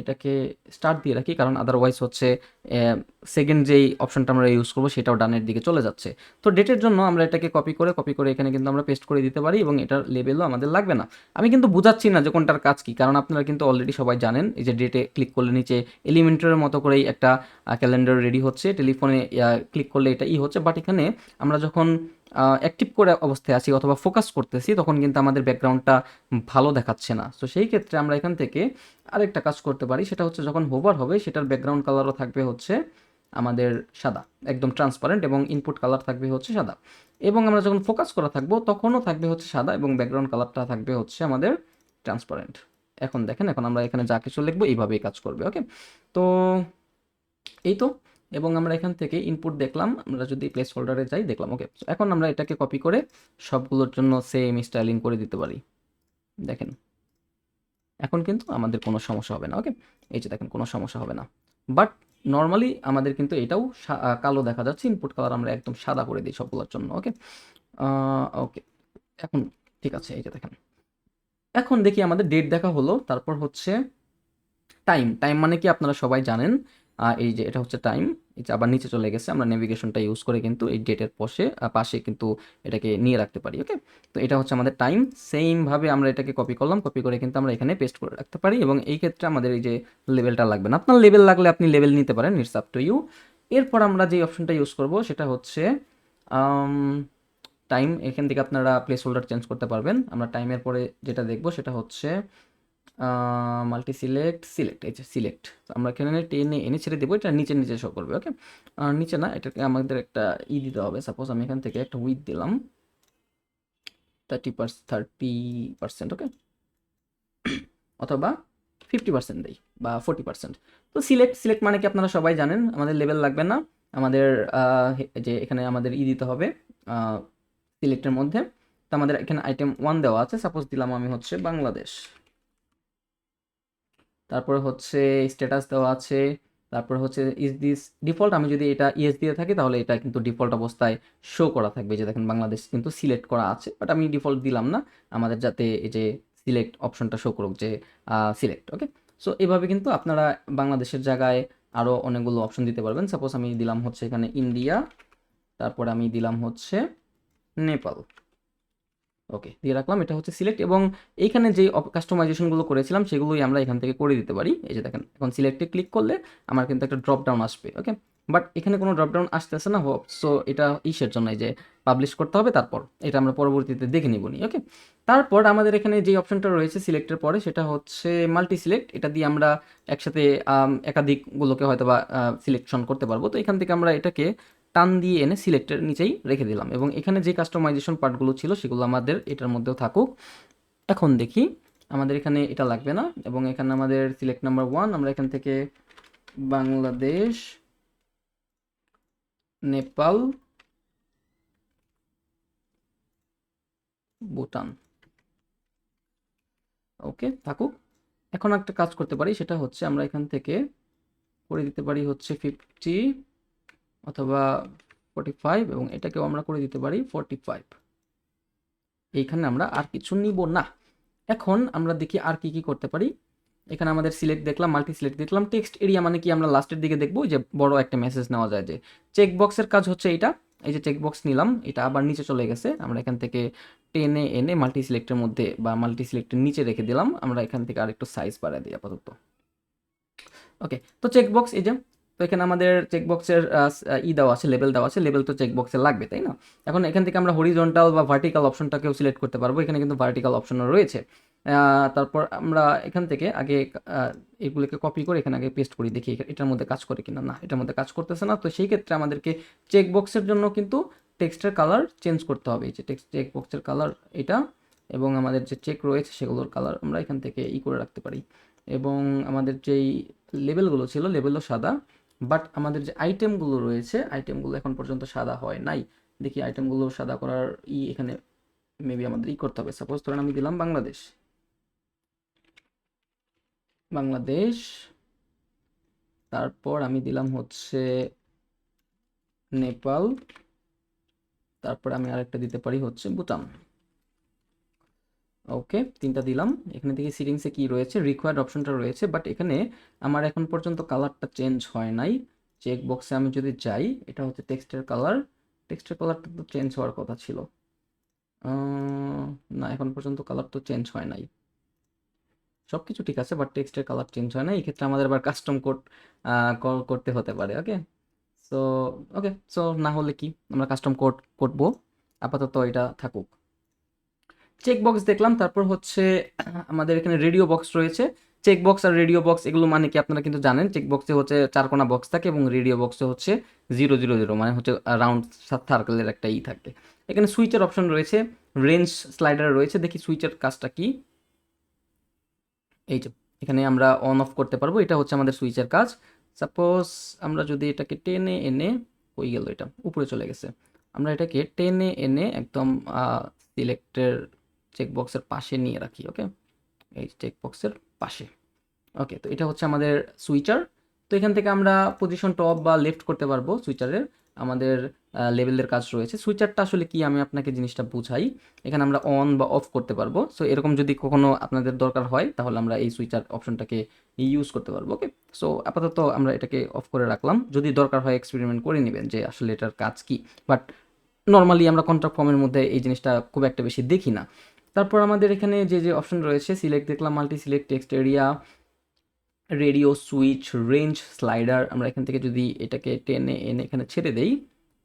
এটাকে স্টার্ট দিয়ে রাখি, কারণ আদারওয়াইজ হচ্ছে সেকেন্ড যেই অপশনটা আমরা ইউজ করবো সেটাও ডানের দিকে চলে যাচ্ছে। তো ডেটের জন্য আমরা এটাকে কপি করে এখানে কিন্তু আমরা পেস্ট করে দিতে পারি, এবং এটার লেবেলও আমাদের লাগবে না। আমি কিন্তু বুঝাচ্ছি না যে কোনটার কাজ কি, কারণ আপনারা কিন্তু অলরেডি সবাই জানেন। এই যে ডেটে ক্লিক করলে নিচে এলিমেন্টারের মতো করেই একটা ক্যালেন্ডার রেডি হচ্ছে, টেলিফোনে ক্লিক করলে এটা হচ্ছে। বাট এখানে আমরা যখন অ্যাক্টিভ করে অবস্থায় আছি অথবা ফোকাস করতেছি, তখন কিন্তু আমাদের ব্যাকগ্রাউন্ডটা ভালো দেখাচ্ছে না। সো সেই ক্ষেত্রে আমরা এখান থেকে আরেকটা কাজ করতে পারি, সেটা হচ্ছে যখন হোভার হবে সেটার ব্যাকগ্রাউন্ড কালারও থাকবে হচ্ছে আমাদের সাদা, একদম ট্রান্সপারেন্ট, এবং ইনপুট কালার থাকবে হচ্ছে সাদা। এবং আমরা যখন ফোকাস করা থাকবো তখনও থাকবে হচ্ছে সাদা, এবং ব্যাকগ্রাউন্ড কালারটা থাকবে হচ্ছে আমাদের ট্রান্সপারেন্ট। এখন দেখেন, এখন আমরা এখানে যা কিছু লিখবো এইভাবেই কাজ করবে। ওকে, তো এই তো। এবং আমরা এখান থেকে ইনপুট দেখলাম, আমরা যদি প্লেস হোল্ডারে যাই দেখলাম। ওকে, এখন আমরা এটাকে কপি করে সবগুলোর জন্য সেম স্টাইলিং করে দিতে পারি। দেখেন এখন কিন্তু আমাদের কোনো সমস্যা হবে না। ওকে, এই যে দেখেন কোনো সমস্যা হবে না। বাট নর্মালি আমাদের কিন্তু এটাও কালো দেখা যাচ্ছে। ইনপুট কালার আমরা একদম সাদা করে দিই সবগুলোর জন্য। ওকে, ওকে, এখন ঠিক আছে। এই যে দেখেন, এখন দেখি আমাদের ডেট দেখা হলো, তারপর হচ্ছে টাইম। টাইম মানে কি আপনারা সবাই জানেন। এই যে এটা হচ্ছে টাইম। এই যে আবার নিচে চলে গেছে, আমরা নেভিগেশনটা ইউজ করে কিন্তু এই ডেটের পাশে কিন্তু এটাকে নিয়ে রাখতে পারি। ওকে, তো এটা হচ্ছে আমাদের টাইম। সেমভাবে আমরা এটাকে কপি করলাম, কপি করে কিন্তু আমরা এখানে পেস্ট করে রাখতে পারি, এবং এই ক্ষেত্রে আমাদের এই যে লেভেলটা লাগবে না। আপনার লেভেল লাগলে আপনি লেভেল নিতে পারেন, ইটস আপ টু ইউ। এরপর আমরা যে অপশনটা ইউজ করব সেটা হচ্ছে টাইম। এখান থেকে আপনারা প্লেস হোল্ডার চেঞ্জ করতে পারবেন। আমরা টাইমের পরে যেটা দেখব সেটা হচ্ছে মাল্টি সিলেক্ট, সিলেক্ট। এই যে সিলেক্ট, আমরা এখানে টেনে এনে ছেড়ে দেবো, এটা নিচে নিচে শো করবে। ওকে, নিচে না, এটাকে আমাদের একটা দিতে হবে। সাপোজ আমি এখান থেকে একটা উইথ দিলাম 30%। ওকে, অথবা 50% দেই, বা 40%। তো সিলেক্ট, সিলেক্ট মানে কি আপনারা সবাই জানেন, আমাদের লেভেল লাগবে না। আমাদের যে এখানে আমাদের দিতে হবে সিলেক্টের মধ্যে। তো আমাদের এখানে আইটেম 1 দেওয়া আছে, সাপোজ দিলাম আমি হচ্ছে বাংলাদেশ। তারপরে হচ্ছে স্ট্যাটাস দেওয়া আছে। তারপর হচ্ছে ইজ দিস ডিফল্ট, আমি যদি এটা ইয়েস দিয়ে থাকি তাহলে এটা কিন্তু ডিফল্ট অবস্থায় শো করা থাকবে। যে দেখেন বাংলাদেশ কিন্তু সিলেক্ট করা আছে, বাট আমি ডিফল্ট দিলাম না, আমাদের যাতে এই যে সিলেক্ট অপশনটা শো করুক যে সিলেক্ট। ওকে, সো এভাবে কিন্তু আপনারা বাংলাদেশের জায়গায় আরও অনেকগুলো অপশন দিতে পারবেন। সাপোজ আমি দিলাম হচ্ছে এখানে ইন্ডিয়া, তারপর আমি দিলাম হচ্ছে নেপাল। ওকে, দিয়ে রাখলাম, এটা হচ্ছে সিলেক্ট। এবং এইখানে যে কাস্টমাইজেশনগুলো করেছিলাম সেগুলোই আমরা এখান থেকে করে দিতে পারি। এই যে দেখেন, এখন সিলেক্টে ক্লিক করলে আমার কিন্তু একটা ড্রপ ডাউন আসবে। ওকে, বাট এখানে কোনো ড্রপ ডাউন আসতেছে না। সো এটা ইসের জন্য, যে পাবলিশ করতে হবে, তারপর এটা আমরা পরবর্তীতে দেখে নিবনি। ওকে, তারপর আমাদের এখানে যে অপশনটা রয়েছে সিলেক্টের পরে সেটা হচ্ছে মাল্টি সিলেক্ট। এটা দিয়ে আমরা একসাথে একাধিকগুলোকে হয়তো বা সিলেকশন করতে পারবো। তো এখান থেকে আমরা এটাকে টান দিয়ে এনে সিলেক্টের নিচেই রেখে দিলাম, এবং এখানে যে কাস্টমাইজেশন পার্টগুলো ছিল সেগুলো আমাদের এটার মধ্যেও থাকুক। এখন দেখি আমাদের এখানে এটা লাগবে না, এবং এখানে আমাদের সিলেক্ট নাম্বার 1, আমরা এখান থেকে বাংলাদেশ, নেপাল, ভুটান। ওকে, থাকুক। এখন একটা কাজ করতে পারি, সেটা হচ্ছে আমরা এখান থেকে করে দিতে পারি হচ্ছে 50 অথবা 45, এবং এটাকেও আমরা করে দিতে পারি 45। এইখানে আমরা আর কিছু নিব না। এখন আমরা দেখি আর কি কি করতে পারি। এখানে আমাদের সিলেক্ট দেখলাম, মাল্টি সিলেক্ট দেখলাম। টেক্সট এরিয়া মানে কি আমরা লাস্টের দিকে দেখবো, যে বড় একটা মেসেজ নেওয়া যায়। যে চেক বক্সের কাজ হচ্ছে এইটা। এই যে চেক বক্স নিলাম, এটা আবার নিচে চলে গেছে, আমরা এখান থেকে টেনে এনে মাল্টি সিলেক্টের মধ্যে বা মাল্টি সিলেক্টের নিচে রেখে দিলাম। আমরা এখান থেকে আরেকটু সাইজ বাড়াই দিই আপাতত। ওকে, তো চেক বক্স এই যে, তো এখানে আমাদের চেক বক্সের দেওয়া আছে, লেবেল দেওয়া আছে। লেবেল তো চেক বক্সে লাগবে, তাই না? এখন এখান থেকে আমরা হরিজন্টাল বা ভার্টিক্যাল অপশনটাকেও সিলেক্ট করতে পারবো। এখানে কিন্তু ভার্টিক্যাল অপশনও রয়েছে। তারপর আমরা এখান থেকে আগে এগুলোকে কপি করে এখানে আগে পেস্ট করি, দেখি এটার মধ্যে কাজ করে কিনা। না, এটার মধ্যে কাজ করতেছে না। তো সেই ক্ষেত্রে আমাদেরকে চেক বক্সের জন্য কিন্তু টেক্সটের কালার চেঞ্জ করতে হবে। এই যে চেক বক্সের কালার এটা, এবং আমাদের যে চেক রয়েছে সেগুলোর কালার আমরা এখান থেকে করে রাখতে পারি। এবং আমাদের যেই লেবেলগুলো ছিল, লেবেলও সাদা। বাট আমাদের যে আইটেমগুলো রয়েছে, আইটেমগুলো এখন পর্যন্ত সাদা হয় নাই। দেখি আইটেমগুলো সাদা করার এখানে মেবি আমাদের করতে হবে। সাপোজ ধরেন আমি দিলাম বাংলাদেশ, বাংলাদেশ, তারপর আমি দিলাম হচ্ছে নেপাল, তারপর আমি আরেকটা দিতে পারি হচ্ছে ভুটান। ওকে, 3টা দিলাম। এখানে দেখি সেটিংসে কি রয়েছে, রিকোয়ার্ড অপশনটা রয়েছে, বাট এখানে আমার এখন পর্যন্ত কালারটা চেঞ্জ হয় নাই। চেক বক্সে আমি যদি যাই, এটা হচ্ছে টেক্সটের কালার, টেক্সটের কালারটা তো চেঞ্জ হওয়ার কথা ছিল। না, এখন পর্যন্ত কালার তো চেঞ্জ হয় নাই, সব কিছু ঠিক আছে, বাট টেক্সটের কালার চেঞ্জ হয় না। এই ক্ষেত্রে আমাদের আবার কাস্টম কোড করতে হতে পারে। ওকে, সো ওকে, সো না হলে কি, আমরা কাস্টম কোড করবো, আপাতত এটা থাকুক। চেক বক্স দেখলাম, তারপর হচ্ছে আমাদের এখানে রেডিও বক্স রয়েছে। চেক বক্স আর রেডিও বক্স এগুলো মানে কি আপনারা কিন্তু জানেন, চেক বক্সে হচ্ছে 4 কোণা বক্স থাকে এবং রেডিও বক্সে হচ্ছে 000, মানে হচ্ছে রাউন্ড সার্কেলের একটা ই থাকে। এখানে সুইচের অপশন রয়েছে, রেঞ্জ স্লাইডার রয়েছে। দেখি সুইচের কাজটা কি। এই যে এখানে আমরা অন অফ করতে পারবো, এটা হচ্ছে আমাদের সুইচের কাজ। সাপোজ আমরা যদি এটাকে টেনে এনে, হয়ে গেল, এটা উপরে চলে গেছে, আমরা এটাকে টেনে এনে একদম সিলেক্টের চেকবক্সের পাশে নিয়ে রাখি। ওকে, এই চেকবক্সের পাশে। ওকে, তো এটা হচ্ছে আমাদের সুইচার। তো এখান থেকে আমরা পজিশন টপ বা লেফট করতে পারবো সুইচারের। আমাদের লেভেলের কাজ রয়েছে। সুইচারটা আসলে কি আমি আপনাকে জিনিসটা বুঝাই। এখানে আমরা অন বা অফ করতে পারবো। সো এরকম যদি কখনো আপনাদের দরকার হয় তাহলে আমরা এই সুইচার অপশনটাকে ইউজ করতে পারবো। ওকে, সো আপাতত আমরা এটাকে অফ করে রাখলাম, যদি দরকার হয় এক্সপেরিমেন্ট করে নেবেন যে আসলে এটার কাজ কি। বাট নর্মালি আমরা কন্ট্রাক্ট ফর্মের মধ্যে এই জিনিসটা খুব একটা বেশি দেখি না। তারপর আমাদের এখানে যে যে অপশন রয়েছে, সিলেক্ট দেখলাম, multi select, text area, radio switch, range slider. আমরা এখান থেকে যদি এটাকে টেনে এনে এখানে ছেড়ে দেই,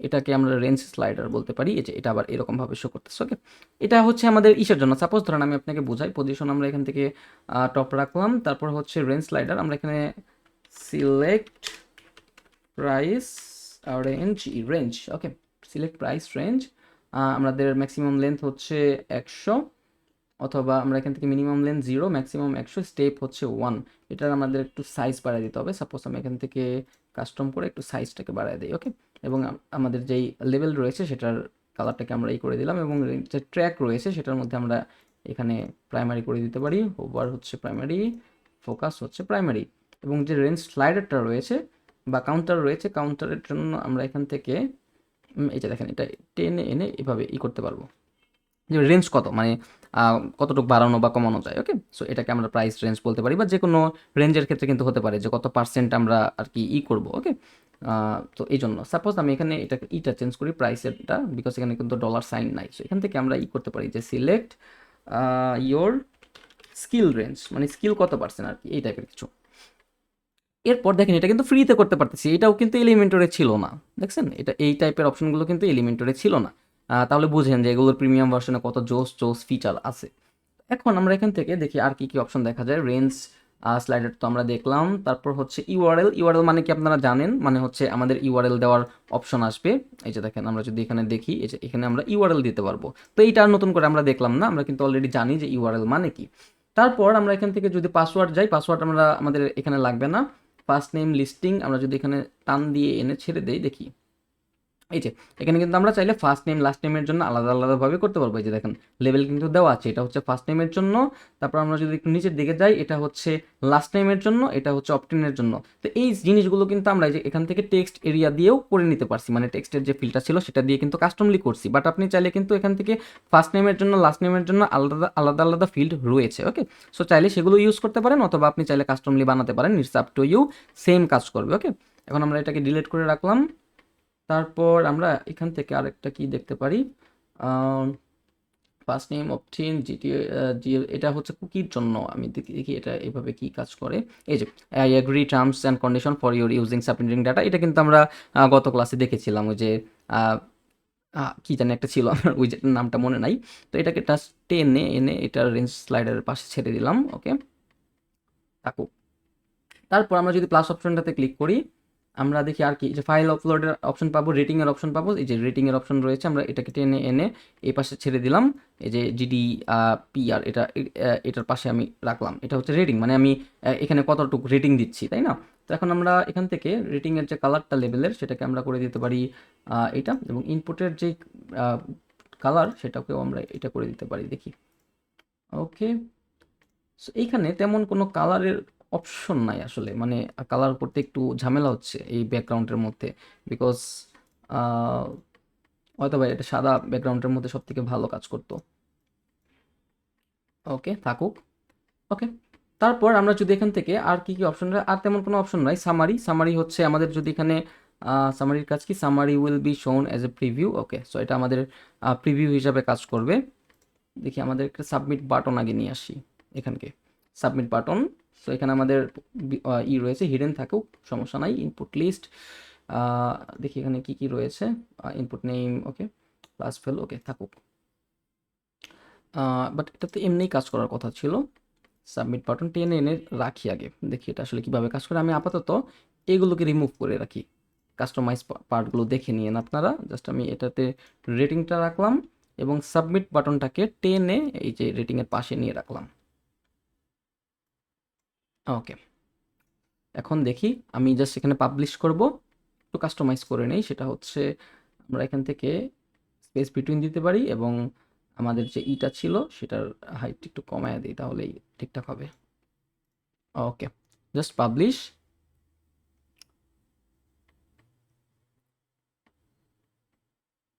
এটাকে আমরা রেঞ্জ স্লাইডার বলতে পারি। এই যে এটা আবার এরকমভাবে শো করতেছে। ওকে, এটা হচ্ছে আমাদের ইসের জন্য। সাপোজ ধরেন আমি আপনাকে বোঝাই, পজিশন আমরা এখান থেকে টপ রাখলাম, তারপর হচ্ছে রেঞ্জ স্লাইডার, আমরা এখানে সিলেক্ট প্রাইস রেঞ্জ, রেঞ্জ। ওকে, সিলেক্ট প্রাইস রেঞ্জ, আমাদের ম্যাক্সিমাম লেন্থ হচ্ছে 100, অথবা আমরা এখান থেকে মিনিমাম লেন্থ 0, ম্যাক্সিমাম 100, স্টেপ হচ্ছে 1। এটার আমাদের একটু সাইজ বাড়ায় দিতে হবে। সাপোজ আমি এখান থেকে কাস্টম করে একটু সাইজটাকে বাড়ায় দিই। ওকে, এবং আমাদের যেই লেভেল রয়েছে সেটার কালারটাকে আমরা এই করে দিলাম, এবং যে ট্র্যাক রয়েছে সেটার মধ্যে আমরা এখানে প্রাইমারি করে দিতে পারি। ওভার হচ্ছে প্রাইমারি, ফোকাস হচ্ছে প্রাইমারি, এবং যে রেঞ্জ স্লাইডারটা রয়েছে বা কাউন্টার রয়েছে, কাউন্টারের জন্য আমরা এখান থেকে এই যে দেখেন, এটা টেনে এনে এভাবে করতে পারবো যে রেঞ্জ কত, মানে কতটুকু বাড়ানো বা কমানো যায়। ওকে, সো এটাকে আমরা প্রাইস রেঞ্জ বলতে পারি, বা যে কোনো রেঞ্জের ক্ষেত্রে কিন্তু হতে পারে যে কত পার্সেন্ট আমরা আর কি করবো। ওকে, তো এই জন্য সাপোজ আমি এখানে এটাকে চেঞ্জ করি প্রাইসেরটা, বিকজ এখানে কিন্তু ডলার সাইন নাই। সো এখান থেকে আমরা করতে পারি যে সিলেক্ট ইয়োর স্কিল রেঞ্জ, মানে স্কিল কত পার্সেন্ট আর কি, এই টাইপের কিছু। এরপর দেখেন এটা কিন্তু ফ্রিতে করতে পারতেছি, এটাও কিন্তু এলিমেন্টরে ছিল না। দেখছেন, এটা এই টাইপের অপশনগুলো কিন্তু এলিমেন্টরে ছিল না। তাহলে বুঝেন যে এগুলোর প্রিমিয়াম ভার্সনে কত জোস জোস ফিচার আছে। এখন আমরা এখান থেকে দেখি আর কি কি অপশন দেখা যায়। রেঞ্জ স্লাইডার তো আমরা দেখলাম, তারপর হচ্ছে ইউআরএল। ইউআরএল মানে কি আপনারা জানেন, মানে হচ্ছে আমাদের ইউআরএল দেওয়ার অপশন আসবে। এই যে দেখেন, আমরা যদি এখানে দেখি, এই যে এখানে আমরা ইউআরএল দিতে পারবো। তো এইটা আর নতুন করে আমরা দেখলাম না, আমরা কিন্তু অলরেডি জানি যে ইউআরএল মানে কি। তারপর আমরা এখান থেকে যদি পাসওয়ার্ড যাই, পাসওয়ার্ড আমাদের এখানে লাগবে না। ফার্স্ট নেম লিস্টিং আমরা যদি এখানে টান দিয়ে এনে ছেড়ে দেই, দেখি এই যে এখানে কিন্তু আমরা চাইলে ফার্স্ট নেম লাস্ট নেমের জন্য আলাদা আলাদাভাবে করতে পারবো। এই যে দেখেন, লেভেল কিন্তু দেওয়া আছে, এটা হচ্ছে ফার্স্ট নেমের জন্য। তারপর আমরা যদি একটু নিচের দিকে যাই, এটা হচ্ছে লাস্ট নেমের জন্য, এটা হচ্ছে অপটেনের জন্য। তো এই জিনিসগুলো কিন্তু আমরা এই যে এখান থেকে টেক্সট এরিয়া দিয়েও করে নিতে পারছি, মানে টেক্সটের যে ফিল্ডটা ছিল সেটা দিয়ে কিন্তু কাস্টমলি করছি। বাট আপনি চাইলে কিন্তু এখান থেকে ফার্স্ট নেমের জন্য লাস্ট নেমের জন্য আলাদা আলাদা আলাদা ফিল্ড রয়েছে। ওকে, সো চাইলে সেগুলো ইউজ করতে পারেন, অথবা আপনি চাইলে কাস্টমলি বানাতে পারেন, it's up to you, same কাজ করবে। ওকে, এখন আমরা এটাকে ডিলিট করে রাখলাম। তারপর আমরা এখান থেকে আরেকটা কি দেখতে পারি, ফার্স্ট নেম অপটিন জিএল, এটা হচ্ছে কুকির জন্য। আমি দেখি দেখি এটা এভাবে কি কাজ করে। এই যে I agree terms and condition for your using submitting data, এটা কিন্তু আমরা গত ক্লাসে দেখেছিলাম। ওই যে কি জানি একটা ছিল, আমার ওই নামটা মনে নাই। তো এটাকে টাচ টেনে এনে এটা রেঞ্জ স্লাইডারের পাশে ছেড়ে দিলাম। ওকে, থাকুক। তারপর আমরা যদি প্লাস অপশনটাতে ক্লিক করি, আমরা দেখি আর কি যে ফাইল আপলোডের অপশন পাবো, রেটিং এর অপশন পাবো। এই যে রেটিং এর অপশন রয়েছে, আমরা এটাকে টেনে এনে এই পাশে ছেড়ে দিলাম। এই যে জিডি পিআর, এটার পাশে আমি রাখলাম। এটা হচ্ছে রেটিং, মানে আমি এখানে কতটুকু রেটিং দিচ্ছি, তাই না? তো এখন আমরা এখান থেকে রেটিং এর যে কালারটা লেভেলের, সেটাকে আমরা করে দিতে পারি এটা, এবং ইনপুটের যে কালার সেটাকেও আমরা এটা করে দিতে পারি। দেখি, ওকে, সো এইখানে তেমন কোনো কালারের অপশন নাই আসলে, মানে কালার করতে একটু ঝামেলা হচ্ছে এই ব্যাকগ্রাউন্ডের মধ্যে, বিকজ হয়তো বা এটা সাদা ব্যাকগ্রাউন্ডের মধ্যে সব থেকে ভালো কাজ করতো। ওকে, থাকুক। ওকে, তারপর আমরা যদি এখান থেকে আর কি কি অপশন, আর তেমন কোনো অপশন নাই। সামারি হচ্ছে আমাদের যদি এখানে সামারির কাজ কি, সামারি উইল বি শোন as a preview. Okay, so এটা আমাদের প্রিভিউ হিসাবে কাজ করবে। দেখি আমাদের একটা সাবমিট বাটন আগে নিয়ে আসি এখানকে, সাবমিট বাটন। সো এখানে আমাদের রয়েছে, হিডেন থাকুক সমস্যা নাই। ইনপুট লিস্ট, দেখি এখানে কি কি রয়েছে, ইনপুট নেম, ওকে, ক্লাস ফেল, ওকে, থাকুক। বাট এটাতে এমনিই কাজ করার কথা ছিল। সাবমিট বাটন টেনে এনে রাখি আগে, দেখি এটা আসলে কিভাবে কাজ করে। আমি আপাতত এইগুলোকে রিমুভ করে রাখি, কাস্টমাইজ পার্টগুলো দেখে নিন আপনারা। জাস্ট আমি এটাতে রেটিংটা রাখলাম এবং সাবমিট বাটনটাকে টেনে এই যে রেটিংয়ের পাশে নিয়ে রাখলাম। ওকে, এখন দেখি আমি জাস্ট এখানে পাবলিশ করব, একটু কাস্টমাইজ করে নেই। সেটা হচ্ছে আমরা এখান থেকে স্পেস বিটুইন দিতে পারি এবং আমাদের যে ইটা ছিল সেটার হাইট একটু কমায় দিই, তাহলেই ঠিকঠাক হবে। Okay, just publish.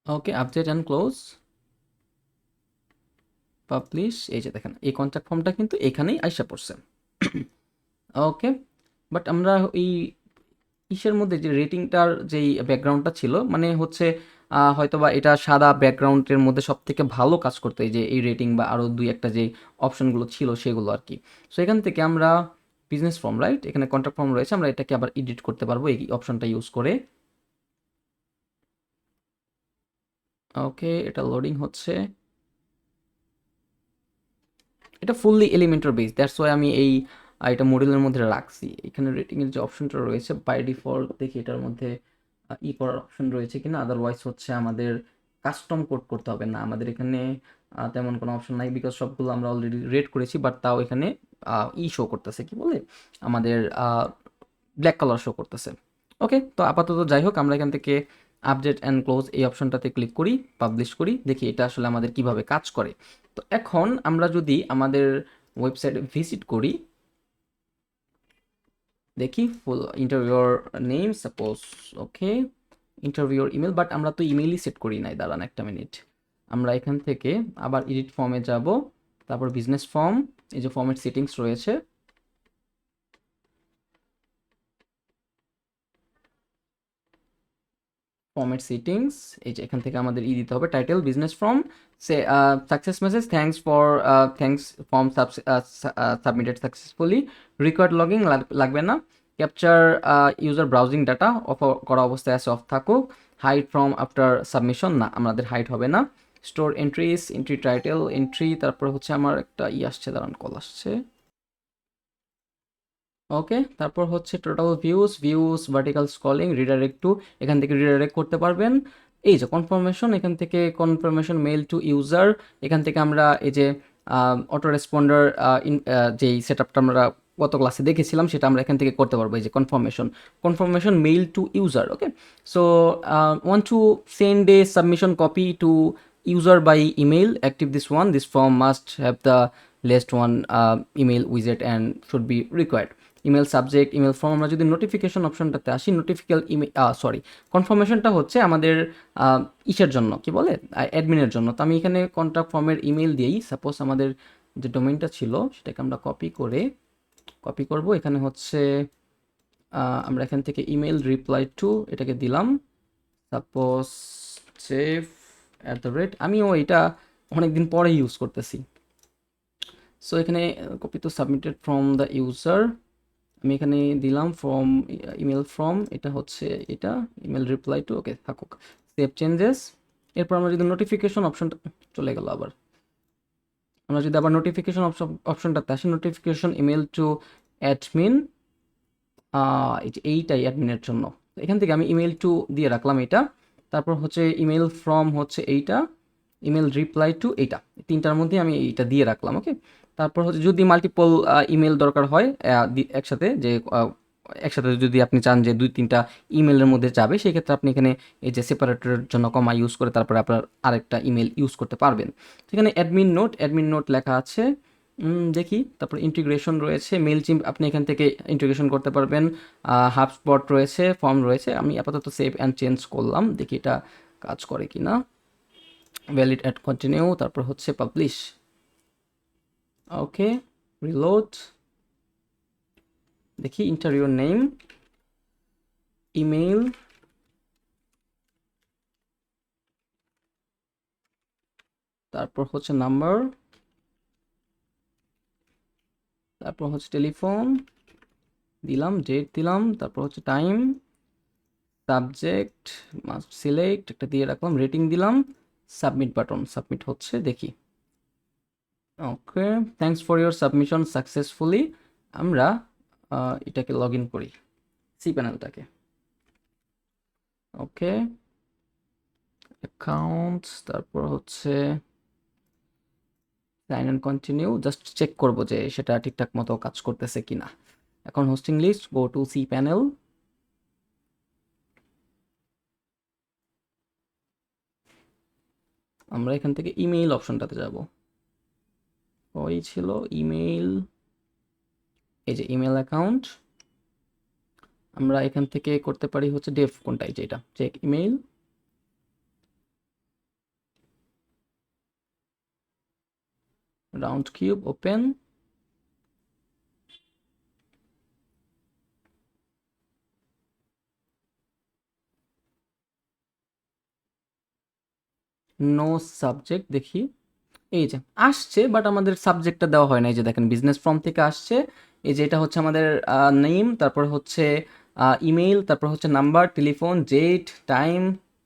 Okay, update and close, publish. এই যে দেখেন এই কন্ট্যাক্ট ফর্মটা কিন্তু এখানেই আইসা পড়ছে। ওকে, বাট আমরা এই ইসের মধ্যে যে রেটিংটার যেই ব্যাকগ্রাউন্ডটা ছিল, মানে হচ্ছে হয়তোবা এটা সাদা ব্যাকগ্রাউন্ডের মধ্যে সব থেকে ভালো কাজ করতো, এই যে এই রেটিং বা আরও দুই একটা যে অপশনগুলো ছিল সেগুলো আর কি। সো এখান থেকে আমরা বিজনেস ফর্ম, রাইট, এখানে কন্ট্যাক্ট ফর্ম রয়েছে, আমরা এটাকে আবার এডিট করতে পারবো এই অপশনটা ইউজ করে। ওকে, এটা লোডিং হচ্ছে। এটা fully Elementor base, that's why আমি এই এটা মডেলের মধ্যে রাখছি। এখানে রেটিংয়ের যে অপশনটা রয়েছে বাই ডিফল্ট, দেখি এটার মধ্যে করার অপশন রয়েছে কিনা, আদারওয়াইজ হচ্ছে আমাদের কাস্টম কোড করতে হবে না। আমাদের এখানে তেমন কোনো অপশন নাই, বিকজ সবগুলো আমরা অলরেডি রেড করেছি। বাট তাও এখানে শো করতেছে, কি বলে, আমাদের ব্ল্যাক কালার শো করতেছে। ওকে, তো আপাতত যাই হোক, আমরা এখান থেকে আপডেট অ্যান্ড ক্লোজ এই অপশনটাতে ক্লিক করি, পাবলিশ করি, দেখি এটা আসলে আমাদের কিভাবে কাজ করে। তো এখন আমরা যদি আমাদের ওয়েবসাইটে ভিজিট করি, দেখি ফুল ইন্টারভিউর নেম সাপোজ, ওকে, ইন্টারভিউর ইমেল, বাট আমরা তো ইমেলই সেট করি নাই। দাঁড়ান একটা মিনিট, আমরা এখান থেকে আবার এডিট ফর্মে যাব, তারপর বিজনেস ফর্ম, এই যে ফর্মের সেটিংস রয়েছে, ফর্মেট সেটিংস, এই যে এখান থেকে আমাদের দিতে হবে টাইটেল বিজনেস ফর্ম, সে success message, thanks form submitted successfully, required logging লাগবে না, capture user browsing data off করা অবস্থায় আছে, অফ থাকুক, হাইড ফ্রম আফটার সাবমিশন, না আমাদের হাইড হবে না, store entries, entry title entry, তারপরে হচ্ছে আমার একটা আসছে, দাঁড়ান কল আসছে। ওকে, তারপর হচ্ছে total views vertical scrolling, redirect to, এখান থেকে রিডাইরেক্ট করতে পারবেন। এই যে কনফার্মেশন, এখান থেকে কনফার্মেশন মেল টু ইউজার, এখান থেকে আমরা এই যে অটো রেসপন্ডার যেই সেট আপটা আমরা গত ক্লাসে দেখেছিলাম সেটা আমরা এখান থেকে করতে পারবো। এই যে confirmation mail two user. Okay, so want to send A submission copy to user by email, active this form must have the last one email widget and should be required, email subject, email form. আমরা যদি নোটিফিকেশন অপশনটাতে আসি, কনফার্মেশনটা হচ্ছে আমাদের ইসের জন্য, কি বলে, অ্যাডমিনের জন্য। তো আমি এখানে কন্ট্যাক্ট ফর্মের ইমেল দিয়েই, সাপোজ আমাদের যে ডোমেইনটা ছিল সেটাকে আমরা কপি করব, এখানে হচ্ছে আমরা এখান থেকে ইমেল রিপ্লাই টু এটাকে দিলাম, সাপোজ সেভ আমিও এটা অনেকদিন পরে ইউজ করতেছি। সো এখানে copy to submitted from the user, আমি এখানে দিলাম ফ্রম ইমেল ফ্রম, এটা হচ্ছে এটা ইমেল রিপ্লাই টু, ওকে থাকুক, সেভ চেঞ্জেস। এরপর আমরা যদি নোটিফিকেশন অপশনটা, চলে গেল আবার, আমরা যদি আবার নোটিফিকেশন অপশনটাতে আসি, নোটিফিকেশন ইমেল টু অ্যাডমিন, এইটাই অ্যাডমিনের জন্য। এখান থেকে আমি ইমেল টু দিয়ে রাখলাম এটা, তারপর হচ্ছে ইমেল ফ্রম হচ্ছে এইটা, ইমেল রিপ্লাই টু এইটা, তিনটার মধ্যে আমি এইটা দিয়ে রাখলাম। ওকে, তারপর হচ্ছে যদি মাল্টিপল ইমেল দরকার হয় একসাথে, যে একসাথে যদি আপনি চান যে 2-3টা ইমেলের মধ্যে যাবে, সেক্ষেত্রে আপনি এখানে এই যে সেপারেটরের জন্য কমা ইউজ করে তারপরে আপনার আরেকটা ইমেল ইউজ করতে পারবেন। সেখানে অ্যাডমিন নোট লেখা আছে, দেখি, তারপর ইন্টিগ্রেশন রয়েছে, মেইলচিম্প আপনি এখান থেকে ইন্টিগ্রেশন করতে পারবেন, হাবস্পট রয়েছে, ফর্ম রয়েছে। আমি আপাতত সেভ অ্যান্ড চেঞ্জ করলাম, দেখি এটা কাজ করে কি না। ভ্যালিড অ্যাড কন্টিনিউ, তারপর হচ্ছে পাবলিশ। ওকে, রিলোড, দেখি ইন্টার ইউর নেম, ইমেইল, তারপর হচ্ছে নাম্বার, তারপর হচ্ছে টেলিফোন দিলাম, ডেট দিলাম, তারপর হচ্ছে টাইম, সাবজেক্ট মাস্ট সিলেক্ট একটা দিয়ে রাখলাম, রেটিং দিলাম, সাবমিট বাটন, সাবমিট হচ্ছে, দেখি। Okay, thanks for your submission successfully. আমরা এটাকে লগ ইন করি, সি প্যানেলটাকে। ওকে, অ্যাকাউন্টস, তারপর হচ্ছে sign and continue, just check করব যে সেটা ঠিকঠাক মতো কাজ করতেছে কিনা। এখন hosting list, go to C panel, আমরা এখান থেকে ইমেইল অপশনটাতে যাব। ওই ছিল ইমেইল, এই যে ইমেল অ্যাকাউন্ট। আমরা এখান থেকে করতে পারি হচ্ছে ডেফ কোনটা, এই যে এটা check email, Roundcube open, no subject, দেখি এই যে আসছে, বাট আমাদের সাবজেক্টটা দেওয়া হয় না। এই যে দেখেন বিজনেস ফর্ম থেকে আসছে, এই যে এটা হচ্ছে আমাদের নেম, তারপর হচ্ছে ইমেইল, তারপর হচ্ছে নাম্বার, টেলিফোন, ডেট, টাইম,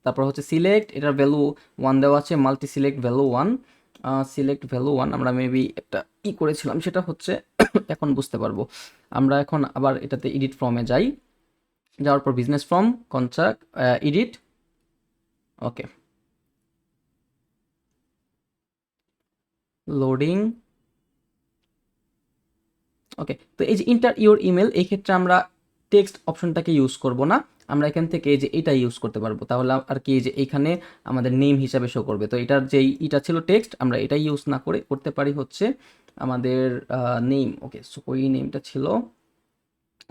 তারপর হচ্ছে সিলেক্ট, এটার ভ্যালু 1 দেওয়া আছে, multi select value 1, select value 1। আমরা মেবি একটা করেছিলাম, সেটা হচ্ছে এখন বুঝতে পারবো। আমরা এখন আবার এটাতে এডিট ফর্মে যাই, যাওয়ার পর বিজনেস ফর্ম, কন্ট্রাক্ট, এডিট। ওকে, লোডিং। ওকে, তো এই যে ইন্টার ইওর ইমেল, এই ক্ষেত্রে আমরা টেক্সট অপশনটাকে ইউজ করব না, আমরা এখান থেকে এই যে এটা ইউজ করতে পারবো। তাহলে আর কি, এই যে এইখানে আমাদের নেম হিসাবে শো করবে। তো এটার যেই এটা ছিল টেক্সট, আমরা এটাই ইউজ না করে করতে পারি হচ্ছে আমাদের নেম। ওকে, সো ওই নেমটা ছিল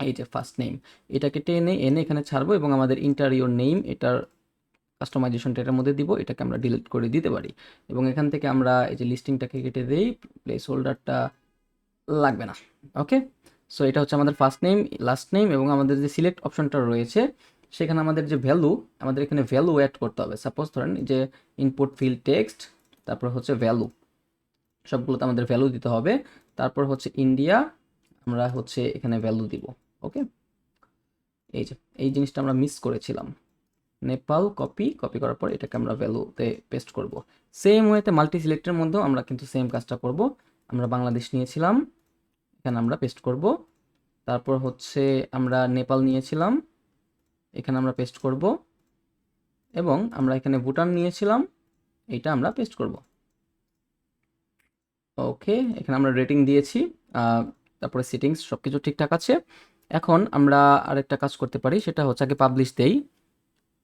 এই যে ফার্স্ট নেম, এটাকে টেনে এনে এখানে ছাড়বো, এবং আমাদের ইন্টার ইওর নেম এটার কাস্টমাইজেশনটা এটার মধ্যে দিব, এটাকে আমরা ডিলিট করে দিতে পারি। এবং এখান থেকে আমরা এই যে লিস্টিংটাকে কেটে দিই, প্লেস হোল্ডারটা লাগবে না। ওকে, সো এটা হচ্ছে আমাদের ফার্স্ট নেম, লাস্ট নেম, এবং আমাদের যে সিলেক্ট অপশনটা রয়েছে সেখানে আমাদের যে ভ্যালু, আমাদের এখানে ভ্যালু অ্যাড করতে হবে। সাপোজ ধরেন যে ইনপুট ফিল্ড টেক্সট, তারপর হচ্ছে ভ্যালু, সবগুলোতে আমাদের ভ্যালু দিতে হবে। তারপর হচ্ছে ইন্ডিয়া, আমরা হচ্ছে এখানে ভ্যালু দিব। ওকে, এই যে এই জিনিসটা আমরা মিস করেছিলাম। নেপাল কপি, কপি করার পর এটাকে আমরা ভ্যালুতে পেস্ট করব। সেম ওয়েতে মাল্টি সিলেক্টের মধ্যেও আমরা কিন্তু সেম কাজটা করব। আমরা বাংলাদেশ নিয়েছিলাম, এখানে আমরা পেস্ট করব। তারপর হচ্ছে আমরা নেপাল নিয়েছিলাম, এখানে আমরা পেস্ট করব। এবং আমরা এখানে ভুটান নিয়েছিলাম, এইটা আমরা পেস্ট করব। ওকে, এখানে আমরা রেটিং দিয়েছি, তারপরে সেটিংস সব কিছু ঠিকঠাক আছে। এখন আমরা আরেকটা কাজ করতে পারি, সেটা হচ্ছে আগে পাবলিশ দেই।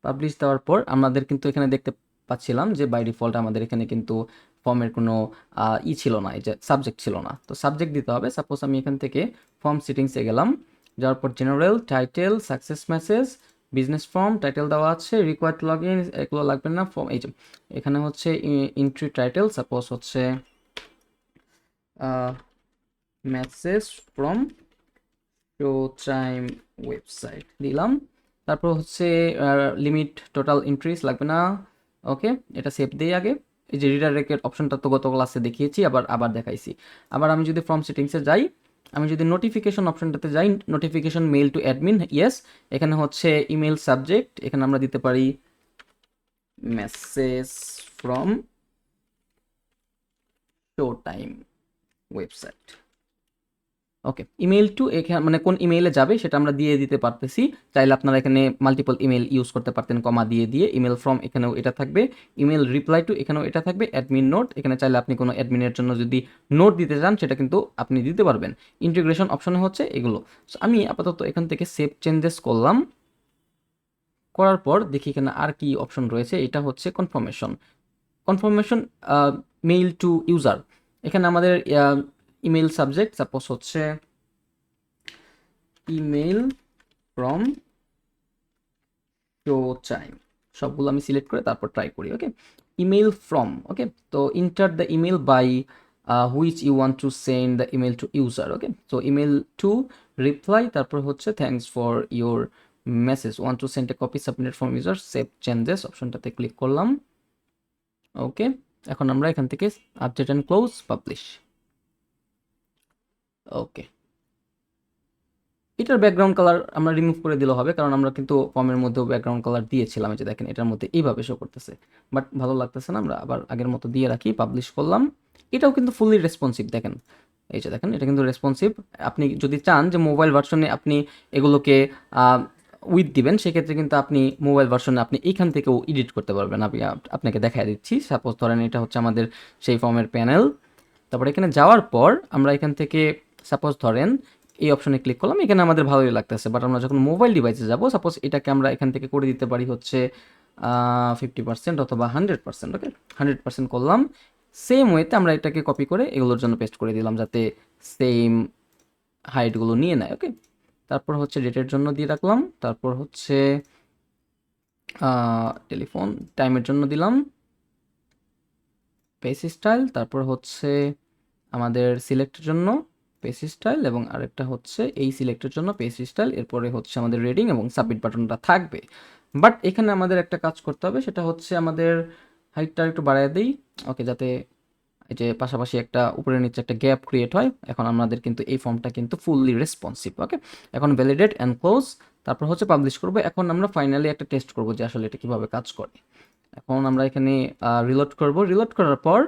পাবলিশ দেওয়ার পর আমাদের কিন্তু এখানে দেখতে পাচ্ছিলাম যে বাই ডিফল্ট আমাদের এখানে কিন্তু ফর্মের কোনো ছিল না, এই যে সাবজেক্ট ছিল না। তো সাবজেক্ট দিতে হবে। সাপোজ আমি এখান থেকে ফর্ম সেটিংসে গেলাম, যাওয়ার পর general, title, success message, business form, title দেওয়া আছে, রিকোয়ার্ড লগ ইন, এগুলো লাগবে না। ফর্ম, এই যে এখানে হচ্ছে এন্ট্রি টাইটেল, সাপোজ হচ্ছে message from show time website দিলাম। তারপর হচ্ছে লিমিট টোটাল এন্ট্রিজ লাগবে না। ওকে, এটা সেভ দিই আগে। এই যে রিডাইরেক্টেড অপশনটা তো গত ক্লাসে দেখিয়েছি, আবার আবার দেখাইছি। আবার আমি যদি ফর্ম সেটিংসে যাই, আমি যদি নোটিফিকেশন অপশনটাতে যাই, notification mail two admin, yes. এখানে হচ্ছে ইমেল সাবজেক্ট, এখানে আমরা দিতে পারি message from show time website. Okay, email to, এখানে মানে কোন ইমেইলে যাবে সেটা আমরা দিয়ে দিতে পারতেছি। চাইলে আপনারা এখানে মাল্টিপল ইমেল ইউজ করতে পারতেন, কমা দিয়ে দিয়ে। ইমেল ফ্রম, এখানেও এটা থাকবে। ইমেল রিপ্লাই টু, এখানেও এটা থাকবে। অ্যাডমিন নোট, এখানে চাইলে আপনি কোনো অ্যাডমিনের জন্য যদি নোট দিতে চান সেটা কিন্তু আপনি দিতে পারবেন। ইন্টিগ্রেশন অপশনে হচ্ছে এগুলো। সো আমি আপাতত এখান থেকে সেভ চেঞ্জেস করলাম। করার পর দেখি এখানে আর কি অপশন রয়েছে, এটা হচ্ছে confirmation. Confirmation mail two user, এখানে আমাদের ইমেল সাবজেক্ট সাপোজ হচ্ছে ইমেল ফ্রম শো টাইম, সবগুলো আমি সিলেক্ট করে তারপর ট্রাই করি। ওকে, ইমেল ফ্রম, ওকে, তো enter the email by which you want to send the email to user. Okay, তো ইমেল টু রিপ্লাই, তারপর হচ্ছে thanks for your message, want to send a copy submitted from user, save changes অপশনটাতে ক্লিক করলাম। ওকে, এখন আমরা এখান থেকে update and close publish. Okay, এটার ব্যাকগ্রাউন্ড কালার আমরা রিমুভ করে দিলে হবে, কারণ আমরা কিন্তু ফর্মের মধ্যেও ব্যাকগ্রাউন্ড কালার দিয়েছিলাম। এই যে দেখেন এটার মধ্যে এইভাবে শো করতেছে, বাট ভালো লাগতেছে না, আমরা আবার আগের মতো দিয়ে রাখি, পাবলিশ করলাম। এটাও কিন্তু ফুললি রেসপন্সিভ, দেখেন এই যে দেখেন এটা কিন্তু রেসপন্সিভ। আপনি যদি চান যে মোবাইল ভার্সনে আপনি এগুলোকে উইথ দিবেন, সেক্ষেত্রে কিন্তু আপনি মোবাইল ভার্সনে আপনি এইখান থেকেও এডিট করতে পারবেন। আমি আপনাকে দেখা দিচ্ছি, সাপোজ ধরেন এটা হচ্ছে আমাদের সেই ফর্মের প্যানেল। তারপর এখানে যাওয়ার পর আমরা এখান থেকে সাপোজ ধরেন এই অপশনে ক্লিক করলাম, এখানে আমাদের ভালোই লাগতেছে, বাট আমরা যখন মোবাইল ডিভাইসে যাব, সাপোজ এটাকে আমরা এখান থেকে করে দিতে পারি হচ্ছে 50% অথবা 100%। ওকে, 100% করলাম। সেম ওয়েতে আমরা এটাকে কপি করে এগুলোর জন্য পেস্ট করে দিলাম, যাতে সেম হাইটগুলো নিয়ে নেয়। ওকে, তারপর হচ্ছে ডেটের জন্য দিয়ে রাখলাম, তারপর হচ্ছে টেলিফোন টাইমের জন্য দিলাম পেজ স্টাইল, তারপর হচ্ছে আমাদের সিলেক্টের জন্য পেজ স্টাইল, এবং আরেকটা হচ্ছে এই সিলেক্টের জন্য পেজ স্টাইল। এরপরে হচ্ছে আমাদের রেডিং এবং সাবমিট বাটনটা থাকবে। বাট এখানে আমাদের একটা কাজ করতে হবে, সেটা হচ্ছে আমাদের হাইটটা একটু বাড়ায় দিই। ওকে, যাতে এই যে পাশাপাশি একটা উপরে নিচে একটা গ্যাপ ক্রিয়েট হয়। এখন আমাদের কিন্তু এই ফর্মটা কিন্তু ফুললি রেসপন্সিভ। ওকে, এখন ভ্যালিডেট অ্যান্ড ক্লোজ, তারপর হচ্ছে পাবলিশ করবো। এখন আমরা ফাইনালি একটা টেস্ট করবো যে আসলে এটা কিভাবে কাজ করে। এখন আমরা এখানে রিলোড করব, রিলোড করার পর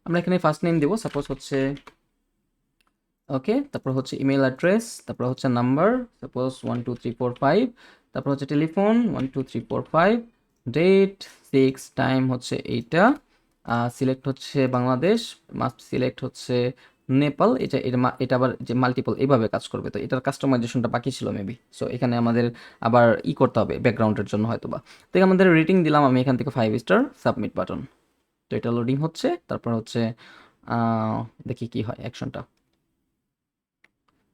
আমরা এখানে ফার্স্ট নেম দেবো, সাপোজ হচ্ছে ওকে, তারপর হচ্ছে ইমেল অ্যাড্রেস, তারপর হচ্ছে নাম্বার, সাপোজ 12345, তারপর হচ্ছে টেলিফোন 12345, ডেট 6, টাইম হচ্ছে এইটা, সিলেক্ট হচ্ছে বাংলাদেশ, মাস্ট সিলেক্ট হচ্ছে নেপাল। এটা আবার যে মাল্টিপল এইভাবে কাজ করবে, তো এটার কাস্টমাইজেশনটা বাকি ছিল মেবি। সো এখানে আমাদের আবার করতে হবে ব্যাকগ্রাউন্ডের জন্য হয়তো বা। তো আমাদের রেটিং দিলাম আমি এখান থেকে 5 স্টার, সাবমিট বাটন। তো এটা লোডিং হচ্ছে, তারপর হচ্ছে দেখি কি হয় অ্যাকশনটা।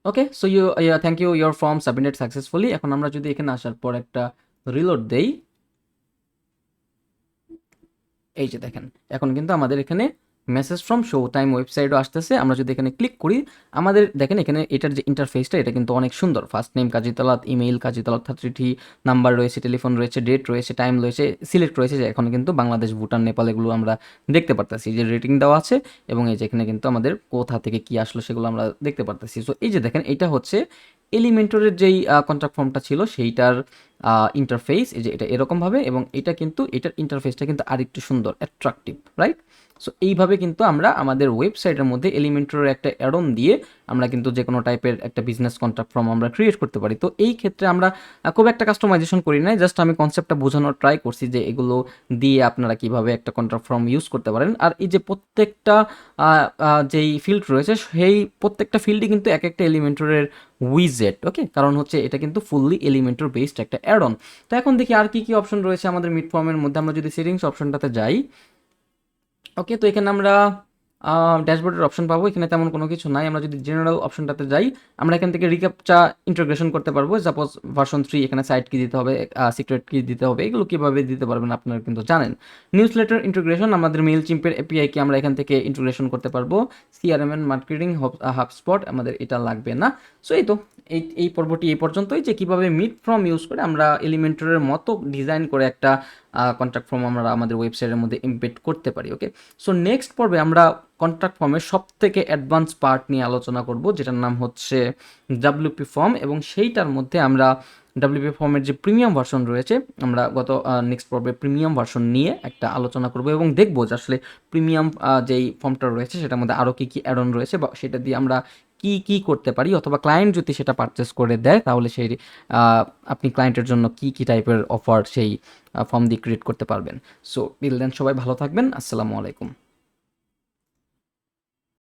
Okay, so thank you, your form submitted successfully. এখন আমরা যদি এখানে আসার পর একটা রিলোড দেই, এই যে দেখেন এখন কিন্তু আমাদের এখানে মেসেজ ফ্রম শো টাইম ওয়েবসাইটও আসতেছে। আমরা যদি এখানে ক্লিক করি, আমাদের দেখেন এখানে এটার যে ইন্টারফেসটা এটা কিন্তু অনেক সুন্দর। ফার্স্ট নেম কাজী তালাত, ইমেইল কাজী তালাত 33, নাম্বার রয়েছে, টেলিফোন রয়েছে, ডেট রয়েছে, টাইম রয়েছে, সিলেক্ট রয়েছে, যে এখন কিন্তু বাংলাদেশ, ভুটান, নেপাল এগুলো আমরা দেখতে পারতেছি, যে রেটিং দেওয়া আছে, এবং এই যে এখানে কিন্তু আমাদের কোথা থেকে কি আসলো সেগুলো আমরা দেখতে পারতেছি। সো এই যে দেখেন এটা হচ্ছে এলিমেন্টরের যেই কন্ট্রাক্ট ফর্মটা ছিল সেইটার ইন্টারফেস, এই যে এটা এরকমভাবে, এবং এটা কিন্তু এটার ইন্টারফেসটা কিন্তু আরেকটু সুন্দর, অ্যাট্রাকটিভ, রাইট? সো এইভাবে কিন্তু আমরা আমাদের ওয়েবসাইটের মধ্যে এলিমেন্টরের একটা অ্যাডন দিয়ে আমরা কিন্তু যে কোনো টাইপের একটা বিজনেস কন্ট্রাক্ট ফর্ম আমরা ক্রিয়েট করতে পারি। তো এই ক্ষেত্রে আমরা খুব একটা কাস্টমাইজেশন করি নাই, জাস্ট আমি কনসেপ্টটা বোঝানোর ট্রাই করছি যে এগুলো দিয়ে আপনারা কিভাবে একটা কন্ট্রাক্ট ফর্ম ইউজ করতে পারেন। আর এই যে প্রত্যেকটা যেই ফিল্ড রয়েছে সেই প্রত্যেকটা ফিল্ডই কিন্তু এক একটা এলিমেন্টরের উইজেট। ওকে, কারণ হচ্ছে এটা কিন্তু ফুললি এলিমেন্টর বেসড একটা অ্যাড অন। তো এখন দেখি আর কি কি অপশন রয়েছে আমাদের মিড ফর্মের মধ্যে। আমরা যদি সেটিংস অপশনটাতে যাই, ওকে, তো এখানে আমরা ড্যাশবোর্ডের অপশন পাবো, এখানে তেমন কোনো কিছু নাই। আমরা যদি জেনারেল অপশনটাতে যাই, আমরা এখান থেকে রিক্যাপচা ইন্টিগ্রেশন করতে পারবো। সাপোজ ভার্সন 3, এখানে সাইট কি দিতে হবে, সিক্রেট কি দিতে হবে, এগুলো কীভাবে দিতে পারবেন আপনারা কিন্তু জানেন। নিউজ লেটার ইন্টিগ্রেশন, আমাদের মেইল চিম্পের এপিআই কি আমরা এখান থেকে ইন্টিগ্রেশন করতে পারবো। সিআরএম এন্ড মার্কেটিং হাবস্পট আমাদের এটা লাগবে না। সো এই তো এই পর্বটি এই পর্যন্তই, যে কীভাবে মিড ফর্ম ইউজ করে আমরা এলিমেন্টরের মতো ডিজাইন করে একটা কন্ট্রাক্ট ফর্ম আমরা আমাদের ওয়েবসাইটের মধ্যে ইমবেড করতে পারি। ওকে, সো নেক্সট পর্বে আমরা কন্ট্রাক্ট ফর্মের সব থেকে অ্যাডভান্স পার্ট নিয়ে আলোচনা করব, যেটার নাম হচ্ছে ডাব্লিউপি ফর্ম, এবং সেইটার মধ্যে আমরা ডাব্লিউপি ফর্মের যে প্রিমিয়াম ভার্সন রয়েছে, আমরা নেক্সট পর্বে প্রিমিয়াম ভার্সন নিয়ে একটা আলোচনা করব, এবং দেখব যে আসলে প্রিমিয়াম যেই ফর্মটা রয়েছে সেটার মধ্যে আরও কী কী অ্যাড অন রয়েছে, বা সেটা দিয়ে আমরা কি কি করতে পারি, অথবা ক্লায়েন্ট যদি সেটা পারচেস করে দেয় তাহলে সেই আপনি ক্লায়েন্টের জন্য কি কি টাইপের অফার সেই ফর্ম দিয়ে ক্রিয়েট করতে পারবেন। সো টিল দেন সবাই ভালো থাকবেন, আসসালামু আলাইকুম।